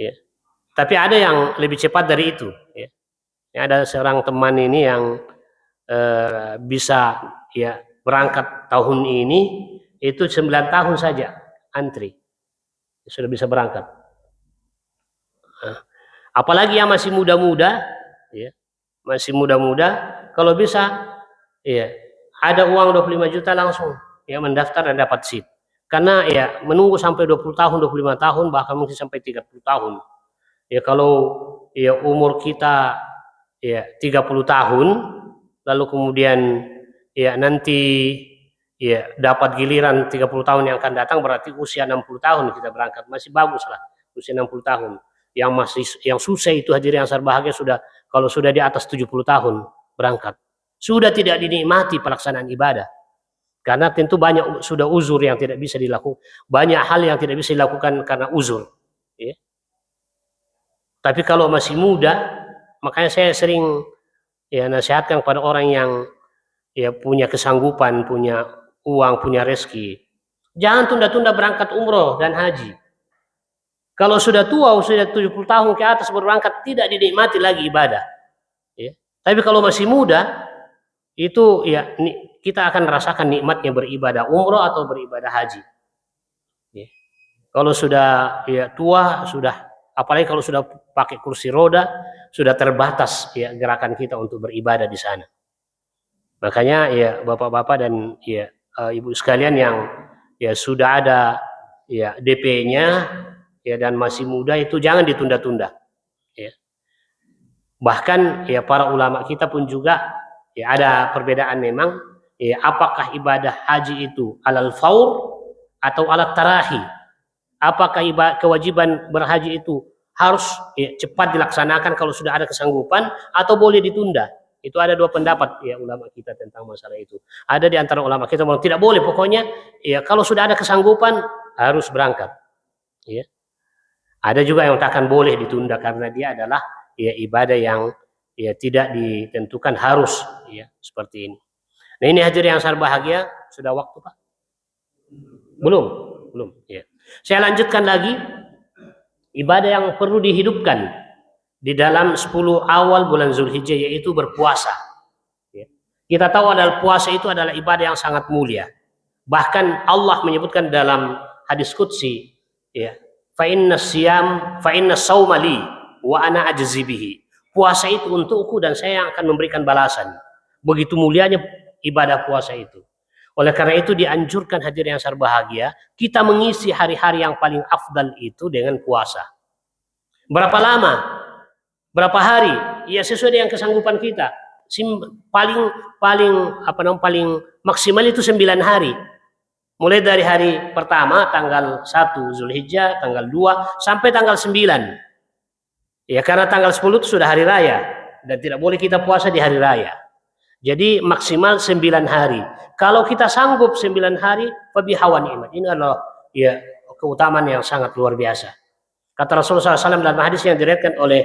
Ya. Tapi ada yang lebih cepat dari itu. Ya. Ada seorang teman ini yang bisa ya berangkat tahun ini itu 9 tahun saja antri sudah bisa berangkat. Nah, apalagi yang masih muda-muda, ya, masih muda-muda, kalau bisa, ya ada uang 25 juta langsung ya mendaftar dan dapat seat. Karena ya menunggu sampai 20 tahun, 25 tahun, bahkan mungkin sampai 30 tahun. Ya kalau ya umur kita ya 30 tahun, lalu kemudian ya nanti ya dapat giliran 30 tahun yang akan datang, berarti usia 60 tahun kita berangkat. Masih bagus lah, usia 60 tahun. Yang susah itu hadirin yang berbahagia sudah kalau sudah di atas 70 tahun berangkat. Sudah tidak dinikmati pelaksanaan ibadah. Karena tentu banyak sudah uzur yang tidak bisa dilakukan, banyak hal yang tidak bisa dilakukan karena uzur. Ya. Tapi kalau masih muda, makanya saya sering ya nasihatkan kepada orang yang ya punya kesanggupan, punya uang, punya rezeki, jangan tunda-tunda berangkat umroh dan haji. Kalau sudah tua, sudah 70 tahun ke atas berangkat, tidak dinikmati lagi ibadah. Ya. Tapi kalau masih muda, itu ya kita akan merasakan nikmatnya beribadah umroh atau beribadah haji. Ya. Kalau sudah ya tua, sudah apalagi kalau sudah pakai kursi roda, sudah terbatas ya gerakan kita untuk beribadah di sana. Makanya ya bapak-bapak dan ya ibu sekalian yang ya sudah ada ya DP-nya ya dan masih muda itu jangan ditunda-tunda. Ya. Bahkan ya para ulama kita pun juga ya ada perbedaan memang ya apakah ibadah haji itu alal faur atau alat tarahi. Apakah kewajiban berhaji itu harus ya, cepat dilaksanakan kalau sudah ada kesanggupan atau boleh ditunda? Itu ada dua pendapat ya ulama kita tentang masalah itu. Ada di antara ulama kita bilang tidak boleh, pokoknya ya kalau sudah ada kesanggupan harus berangkat. Ya. Ada juga yang takkan boleh ditunda karena dia adalah ya ibadah yang ya tidak ditentukan harus ya seperti ini. Nah ini hadirin yang berbahagia, sudah waktu Pak? Belum ya. Saya lanjutkan lagi ibadah yang perlu dihidupkan di dalam 10 awal bulan Zulhijjah yaitu berpuasa. Ya. Kita tahu adalah puasa itu adalah ibadah yang sangat mulia. Bahkan Allah menyebutkan dalam hadis qudsi ya, fa inna shauma li wa ana ajzi bihi. Puasa itu untukku dan saya yang akan memberikan balasan. Begitu mulianya ibadah puasa itu. Oleh karena itu dianjurkan hadirin yang berbahagia, kita mengisi hari-hari yang paling afdal itu dengan puasa. Berapa lama? Berapa hari? Ya sesuai dengan kesanggupan kita. Paling maksimal itu 9 hari. Mulai dari hari pertama tanggal 1 Zulhijjah, tanggal 2 sampai tanggal 9. Ya karena tanggal 10 itu sudah hari raya dan tidak boleh kita puasa di hari raya. Jadi maksimal 9 hari. Kalau kita sanggup 9 hari, fabihawa ni'mat. Ini adalah ya keutamaan yang sangat luar biasa. Kata Rasulullah SAW dalam hadis yang diriwayatkan oleh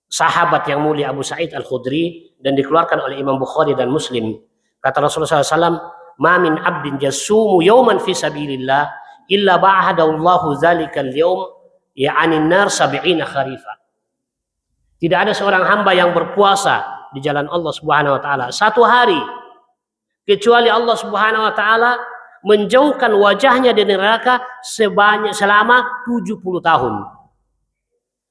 sahabat yang mulia Abu Sa'id Al-Khudri dan dikeluarkan oleh Imam Bukhari dan Muslim. Kata Rasulullah SAW, "Ma min abdin yasumu yawman fi sabilillah illa ba'ahadallahu zalikal yawm ya'anin nar sab'ina kharifa." Tidak ada seorang hamba yang berpuasa di jalan Allah Subhanahu wa taala satu hari kecuali Allah Subhanahu wa taala menjauhkan wajahnya dari neraka selama 70 tahun.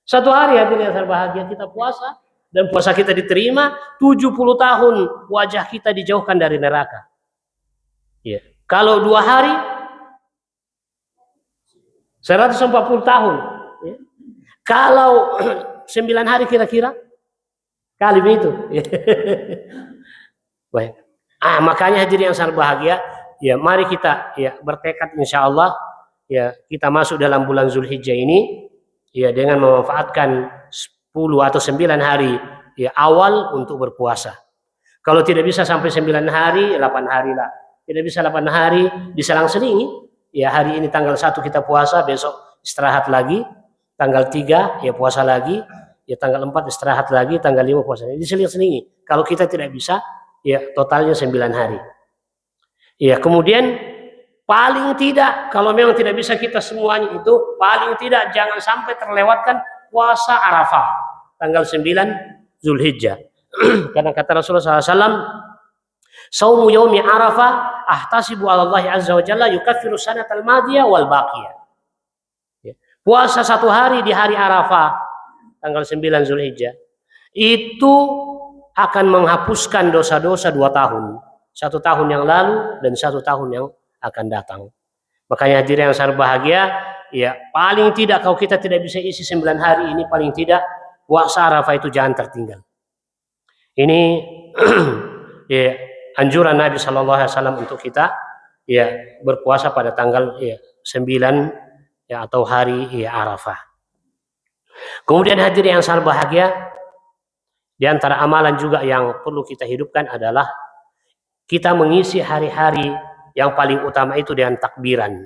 Satu hari hadirin yang berbahagia kita puasa dan puasa kita diterima, 70 tahun wajah kita dijauhkan dari neraka. Ya. Kalau 2 hari 140 tahun. Ya. Kalau 9 hari kira-kira kali itu. Baik. Makanya hadirin yang sangat bahagia, ya mari kita ya bertekad insyaallah ya kita masuk dalam bulan Zulhijjah ini ya dengan memanfaatkan 10 atau 9 hari ya awal untuk berpuasa. Kalau tidak bisa sampai 9 hari, 8 hari lah. Tidak bisa 8 hari diselang-selingi. Ya hari ini tanggal 1 kita puasa, besok istirahat lagi. Tanggal 3 ya puasa lagi. Ya tanggal 4 istirahat lagi, tanggal 5 puasa lagi. Diseling-selingi. Kalau kita tidak bisa, ya totalnya 9 hari. Ya kemudian paling tidak kalau memang tidak bisa kita semuanya itu, paling tidak jangan sampai terlewatkan puasa Arafah tanggal 9 Zulhijjah. Karena kata Rasulullah SAW, "Saumu yaumi Arafah ahtasibu 'ala Allah azza wa jalla yukaffiru sanatal madiyah wal baqiyah." Ya. Puasa satu hari di hari Arafah tanggal 9 Zulhijjah itu akan menghapuskan dosa-dosa 2 tahun. 1 tahun yang lalu dan 1 tahun yang akan datang. Makanya hadirin yang sangat bahagia, ya paling tidak kalau kita tidak bisa isi 9 hari ini, paling tidak puasa Arafah itu jangan tertinggal. Ini ya anjuran Nabi Shallallahu Alaihi Wasallam untuk kita ya berpuasa pada tanggal ya 9 ya atau hari ya Arafah. Kemudian hadirin yang sangat bahagia, di antara amalan juga yang perlu kita hidupkan adalah kita mengisi hari-hari yang paling utama itu dengan takbiran.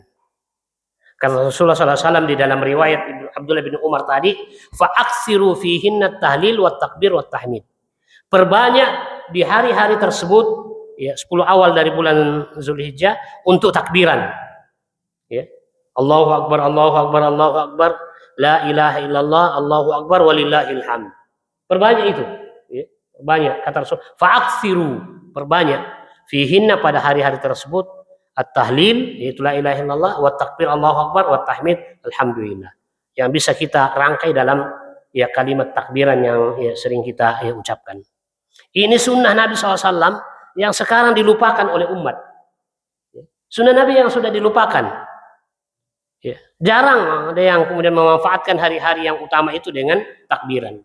Karena Rasulullah SAW di dalam riwayat Abdullah bin Umar tadi, fa'aksiru fihinna tahlil wa takbir wa tahmid. Perbanyak di hari-hari tersebut, ya 10 awal dari bulan Zulhijjah untuk takbiran. Ya. Allahu Akbar, Allahu Akbar, Allahu Akbar, la ilaha illallah, Allahu Akbar, walillahil hamd. Perbanyak itu. Ya. Perbanyak, kata Rasul, fa'aksiru, perbanyak. Fihinna pada hari-hari tersebut at-tahlil yaitu la ilaha illallah wa takbir Allahu Akbar wa tahmid alhamdulillah yang bisa kita rangkai dalam ya kalimat takbiran yang ya, sering kita ya, ucapkan. Ini sunnah Nabi SAW yang sekarang dilupakan oleh umat. Sunnah Nabi yang sudah dilupakan. Ya. Jarang ada yang kemudian memanfaatkan hari-hari yang utama itu dengan takbiran.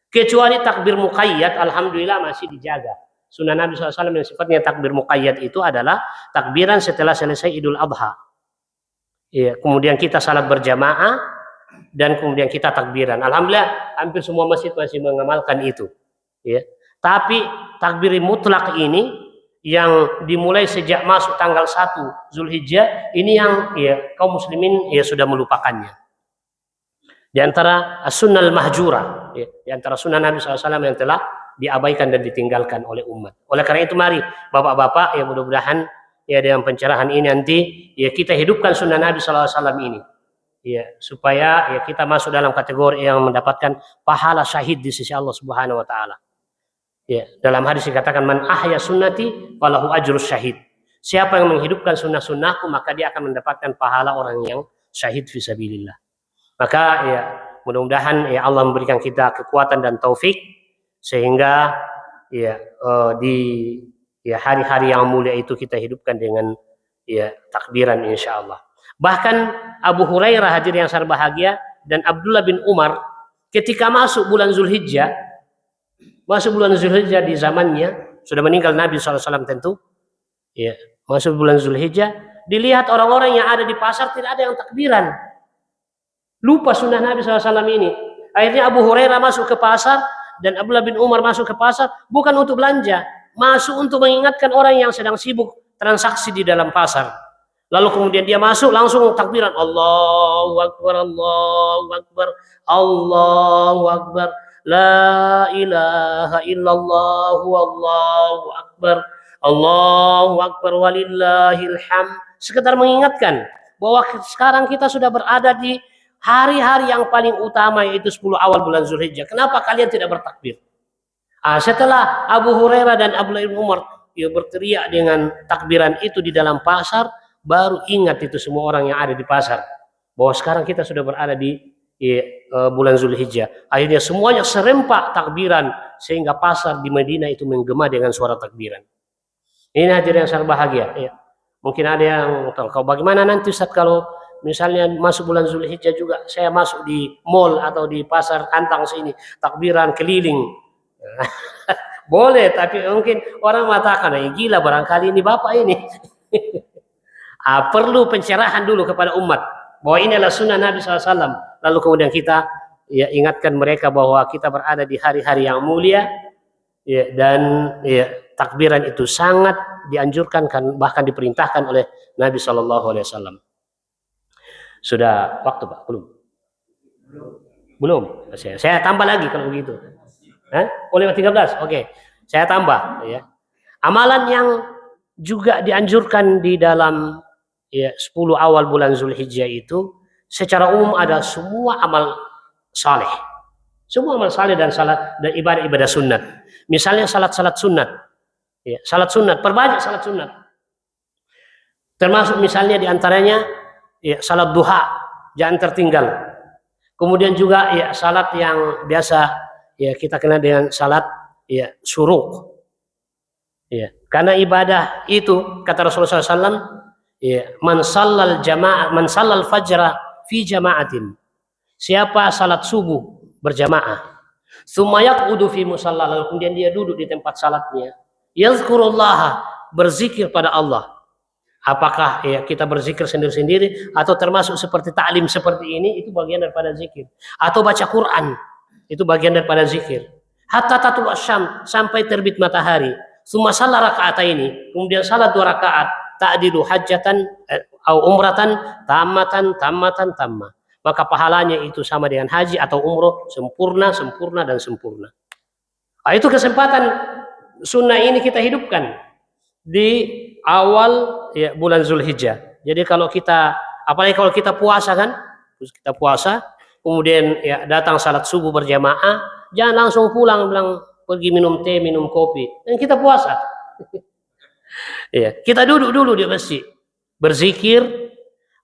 Kecuali takbir muqayyad alhamdulillah masih dijaga. Sunnah Nabi SAW yang sifatnya takbir muqayyad itu adalah takbiran setelah selesai Idul Adha. Ya, kemudian kita salat berjamaah dan kemudian kita takbiran. Alhamdulillah hampir semua masjid masih mengamalkan itu. Ya. Tapi takbir mutlak ini yang dimulai sejak masuk tanggal 1 Zulhijjah ini yang ya, kaum muslimin ya sudah melupakannya. Di antara sunnah mahjura, ya, di antara sunnah Nabi SAW yang telah diabaikan dan ditinggalkan oleh umat. Oleh karena itu mari bapak-bapak ya mudah-mudahan ya dengan pencerahan ini nanti ya kita hidupkan sunnah Nabi SAW ini ya supaya ya kita masuk dalam kategori yang mendapatkan pahala syahid di sisi Allah Subhanahu wa taala. Ya, dalam hadis dikatakan man ahya sunnati falahu ajrus syahid. Siapa yang menghidupkan sunnah-sunnahku maka dia akan mendapatkan pahala orang yang syahid fisabilillah. Maka ya mudah-mudahan ya Allah memberikan kita kekuatan dan taufik sehingga ya di ya hari-hari yang mulia itu kita hidupkan dengan ya takbiran insyaallah. Bahkan Abu Hurairah hadir yang sangat bahagia dan Abdullah bin Umar ketika masuk bulan Zulhijjah di zamannya sudah meninggal Nabi SAW tentu ya masuk bulan Zulhijjah dilihat orang-orang yang ada di pasar tidak ada yang takbiran, lupa sunnah Nabi SAW ini. Akhirnya Abu Hurairah masuk ke pasar dan Abdullah bin Umar masuk ke pasar bukan untuk belanja, masuk untuk mengingatkan orang yang sedang sibuk transaksi di dalam pasar. Lalu kemudian dia masuk langsung takbiran Allahu Akbar, Allahu Akbar, Allahu Akbar. La ilaha illallah wallahu akbar. Allahu akbar walillahil hamd. Sekedar mengingatkan bahwa sekarang kita sudah berada di hari-hari yang paling utama, yaitu 10 awal bulan Zulhijjah. Kenapa kalian tidak bertakbir? Setelah Abu Hurairah dan Abdullah bin Umar berteriak dengan takbiran itu di dalam pasar, baru ingat itu semua orang yang ada di pasar bahwa sekarang kita sudah berada di bulan Zulhijjah. Akhirnya semuanya serempak takbiran sehingga pasar di Madinah itu menggema dengan suara takbiran. Ini hadirin yang saya bahagia. Ya. Mungkin ada yang tahu, kau bagaimana nanti Ustaz kalau misalnya masuk bulan Zulhijjah juga saya masuk di mall atau di pasar kantang sini takbiran keliling. Boleh, tapi mungkin orang mengatakan, gila barangkali ini bapak ini. Perlu pencerahan dulu kepada umat bahwa ini adalah sunnah Nabi SAW. Lalu kemudian kita ingatkan mereka bahwa kita berada di hari-hari yang mulia, dan takbiran itu sangat dianjurkan, bahkan diperintahkan oleh Nabi SAW. Sudah waktu Pak? Belum. Saya tambah lagi kalau begitu. Oleh 13, oke. Saya tambah. Ya. Amalan yang juga dianjurkan di dalam 10 awal bulan Zulhijjah itu, secara umum ada semua amal saleh. Semua amal saleh dan salat dan ibadah-ibadah sunat. Misalnya salat-salat sunat. Ya, salat sunat, perbanyak salat sunat. Termasuk misalnya diantaranya salat duha, jangan tertinggal. Kemudian juga salat yang biasa kita kenal dengan salat syuruk. Karena ibadah itu kata Rasulullah SAW, man sallal fajra fi jama'atin. Siapa salat subuh berjamaah, tsumma yaqudu fi musalla, lalu kemudian dia duduk di tempat salatnya, yazkurullah, berzikir pada Allah. Apakah kita berzikir sendiri-sendiri atau termasuk seperti ta'lim seperti ini, itu bagian daripada zikir. Atau baca Quran, itu bagian daripada zikir. Hatta tatul asyam, sampai terbit matahari. Tsumma shalla raka'ataini, kemudian salat 2 rakaat, ta'dilu hajjatan au umratan tammatan. Maka pahalanya itu sama dengan haji atau umroh, sempurna, dan sempurna. Itu kesempatan sunnah ini kita hidupkan di awal bulan Zulhijjah. Jadi kalau kita, apalagi kalau kita puasa kan, terus kita puasa, kemudian datang salat subuh berjamaah, jangan langsung pulang bilang pergi minum teh, minum kopi, dan kita puasa. Kita duduk dulu di masjid, berzikir,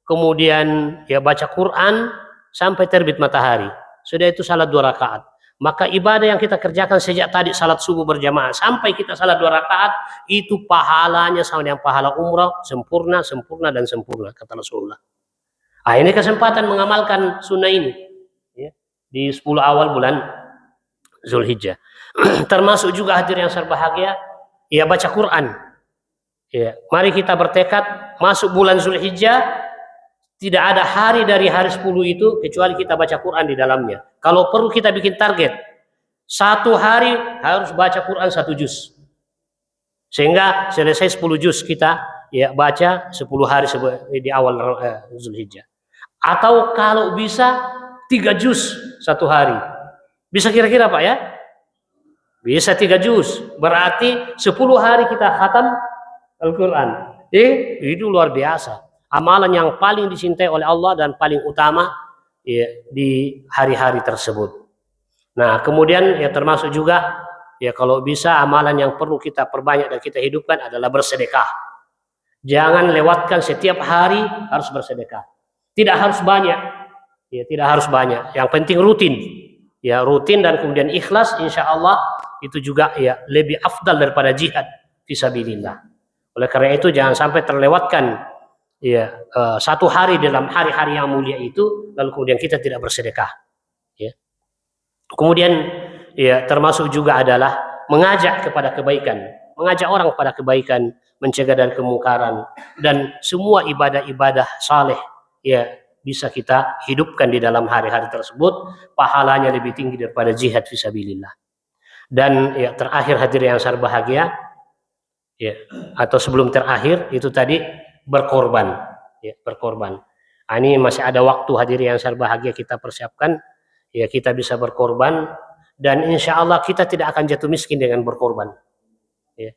kemudian baca Quran sampai terbit matahari. Sudah itu salat 2 rakaat. Maka ibadah yang kita kerjakan sejak tadi salat subuh berjamaah sampai kita salat 2 rakaat, itu pahalanya sama dengan pahala umrah, sempurna, dan sempurna, kata Rasulullah. Ini kesempatan mengamalkan sunnah ini di 10 awal bulan Zulhijjah. Termasuk juga hadir yang berbahagia, baca Quran. Mari kita bertekad masuk bulan Zulhijjah, tidak ada hari dari hari 10 itu kecuali kita baca Quran di dalamnya. Kalau perlu kita bikin target, 1 hari harus baca Quran 1 juz. Sehingga selesai 10 juz kita baca 10 hari di awal Zulhijjah. Atau kalau bisa 3 juz 1 hari. Bisa kira-kira Pak ya? Bisa 3 juz. Berarti 10 hari kita khatam Al-Quran. Itu luar biasa. Amalan yang paling dicintai oleh Allah dan paling utama di hari-hari tersebut. Nah, kemudian termasuk juga kalau bisa amalan yang perlu kita perbanyak dan kita hidupkan adalah bersedekah. Jangan lewatkan, setiap hari harus bersedekah. Tidak harus banyak. Tidak harus banyak. Yang penting rutin. Rutin dan kemudian ikhlas, insya Allah itu juga lebih afdal daripada jihad fisabilillah. Oleh karena itu jangan sampai terlewatkan 1 hari dalam hari-hari yang mulia itu lalu kemudian kita tidak bersedekah. Kemudian termasuk juga adalah mengajak kepada kebaikan, mengajak orang kepada kebaikan, mencegah dari kemungkaran, dan semua ibadah-ibadah saleh bisa kita hidupkan di dalam hari-hari tersebut, pahalanya lebih tinggi daripada jihad fisabilillah. Dan terakhir hadirin yang saya bahagia, atau sebelum terakhir itu tadi berkorban. Berkorban. Ini masih ada waktu hadirin yang saya bahagia kita persiapkan, kita bisa berkorban dan insya Allah kita tidak akan jatuh miskin dengan berkorban. Ya.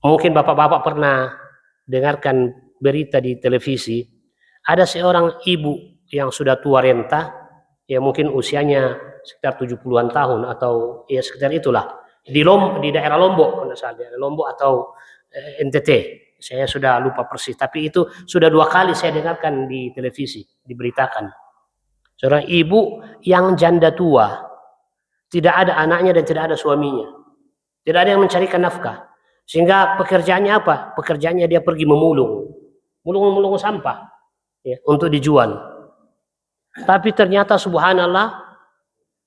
Mungkin bapak-bapak pernah dengarkan berita di televisi, ada seorang ibu yang sudah tua renta, ya mungkin usianya sekitar 70-an tahun atau ya sekitar itulah, di daerah Lombok, Lombok atau NTT, saya sudah lupa persis, tapi itu sudah 2 kali saya dengarkan di televisi, diberitakan. Seorang ibu yang janda tua, tidak ada anaknya dan tidak ada suaminya, tidak ada yang mencarikan nafkah, sehingga pekerjaannya apa? Pekerjaannya dia pergi memulung sampah, ya, untuk dijual. Tapi ternyata subhanallah,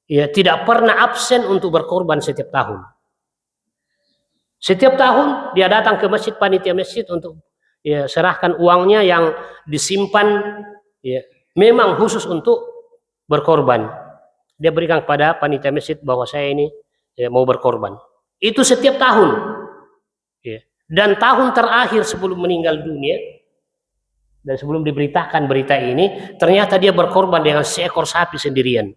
ya tidak pernah absen untuk berkorban setiap tahun. Setiap tahun dia datang ke masjid, panitia masjid, untuk ya serahkan uangnya yang disimpan, ya memang khusus untuk berkorban. Dia berikan kepada panitia masjid bahwa saya ini ya, mau berkorban. Itu setiap tahun. Ya. Dan tahun terakhir sebelum meninggal dunia dan sebelum diberitakan berita ini, ternyata dia berkorban dengan seekor sapi sendirian.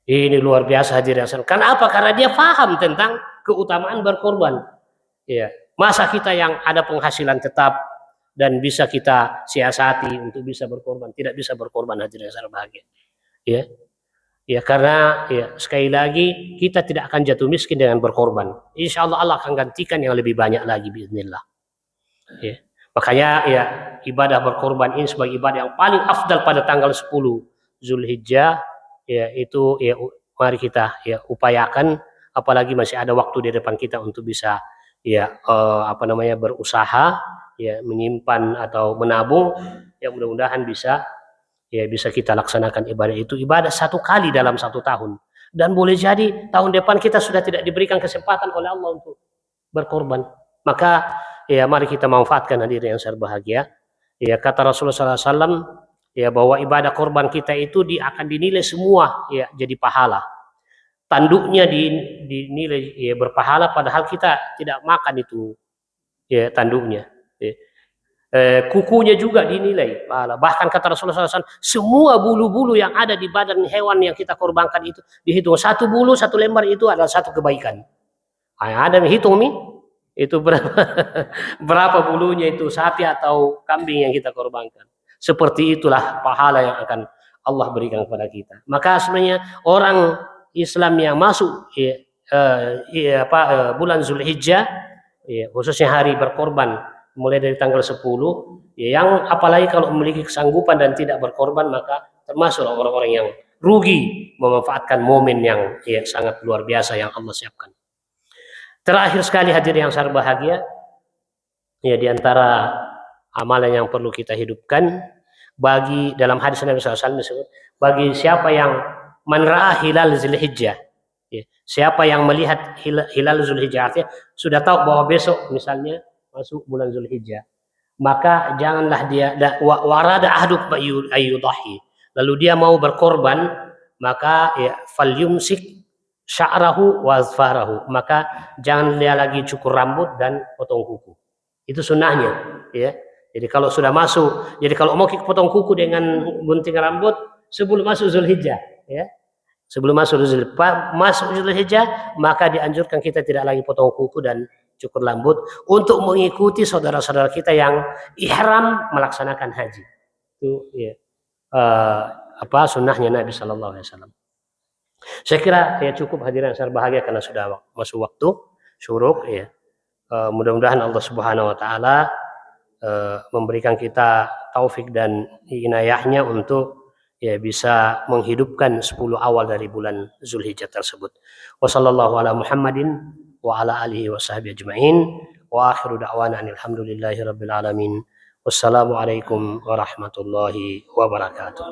Ini luar biasa hadirin. Kenapa? Karena dia paham tentang keutamaan berkorban. Ya. Masa kita yang ada penghasilan tetap dan bisa kita siasati untuk bisa berkorban, tidak bisa berkorban, hadirin yang bahagia. Ya. Ya, karena ya sekali lagi kita tidak akan jatuh miskin dengan berkorban. Insya Allah Allah akan gantikan yang lebih banyak lagi bismillah. Ya. Makanya ya ibadah berkorban ini sebagai ibadah yang paling afdal pada tanggal 10 Zulhijjah. Ya itu ya mari kita ya upayakan, apalagi masih ada waktu di depan kita untuk bisa ya berusaha ya menyimpan atau menabung, ya mudah-mudahan bisa kita laksanakan ibadah itu, ibadah 1 kali dalam 1 tahun, dan boleh jadi tahun depan kita sudah tidak diberikan kesempatan oleh Allah untuk berkorban. Maka ya mari kita manfaatkan, hadirin yang berbahagia. Ya kata Rasulullah SAW ya bahwa ibadah korban kita itu akan dinilai semua ya jadi pahala. Tanduknya dinilai ya berpahala, padahal kita tidak makan itu ya tanduknya. Ya. Kukunya juga dinilai pahala. Bahkan kata Rasulullah SAW, semua bulu-bulu yang ada di badan hewan yang kita korbankan itu dihitung. 1 bulu, 1 lembar itu adalah 1 kebaikan. Ada yang hitung nih, itu berapa bulunya itu sapi atau kambing yang kita korbankan. Seperti itulah pahala yang akan Allah berikan kepada kita. Maka sebenarnya orang Islam yang masuk bulan Zulhijjah, khususnya hari berkorban mulai dari tanggal 10, yang apalagi kalau memiliki kesanggupan dan tidak berkorban, maka termasuk orang-orang yang rugi memanfaatkan momen yang sangat luar biasa yang Allah siapkan. Terakhir sekali hadirin yang sangat bahagia, ya diantara amalan yang perlu kita hidupkan bagi dalam hadis Nabi SAW disebut, bagi siapa yang menra'ah hilal Zulhijjah, ya, siapa yang melihat hilal Zulhijjah, artinya sudah tahu bahwa besok misalnya masuk bulan Zulhijjah, maka janganlah dia warada ahduk ayyudahi, lalu dia mau berkorban, maka ya falyumsik sya'rahu wa azfarahu, maka jangan dia lagi cukur rambut dan potong kuku. Itu sunnahnya, ya. Jadi kalau sudah masuk, jadi kalau mau potong kuku dengan gunting rambut sebelum masuk Zulhijjah, ya. Sebelum masuk Zulhijjah, maka dianjurkan kita tidak lagi potong kuku dan cukur rambut untuk mengikuti saudara-saudara kita yang ihram melaksanakan haji. Itu ya, sunnahnya Nabi Sallallahu Alaihi Wasallam. Saya kira ya cukup hadirin yang berbahagia karena sudah masuk waktu syuruk ya. Mudah-mudahan Allah Subhanahu Wa Taala memberikan kita taufik dan inayahnya untuk ya bisa menghidupkan 10 awal dari bulan Zulhijjah tersebut. Wassallallahu ala Muhammadin wa ala alihi wa sahbihi ajma'in wa akhiru da'wana alhamdulillahi rabbil alamin. Wassalamualaikum warahmatullahi wabarakatuh.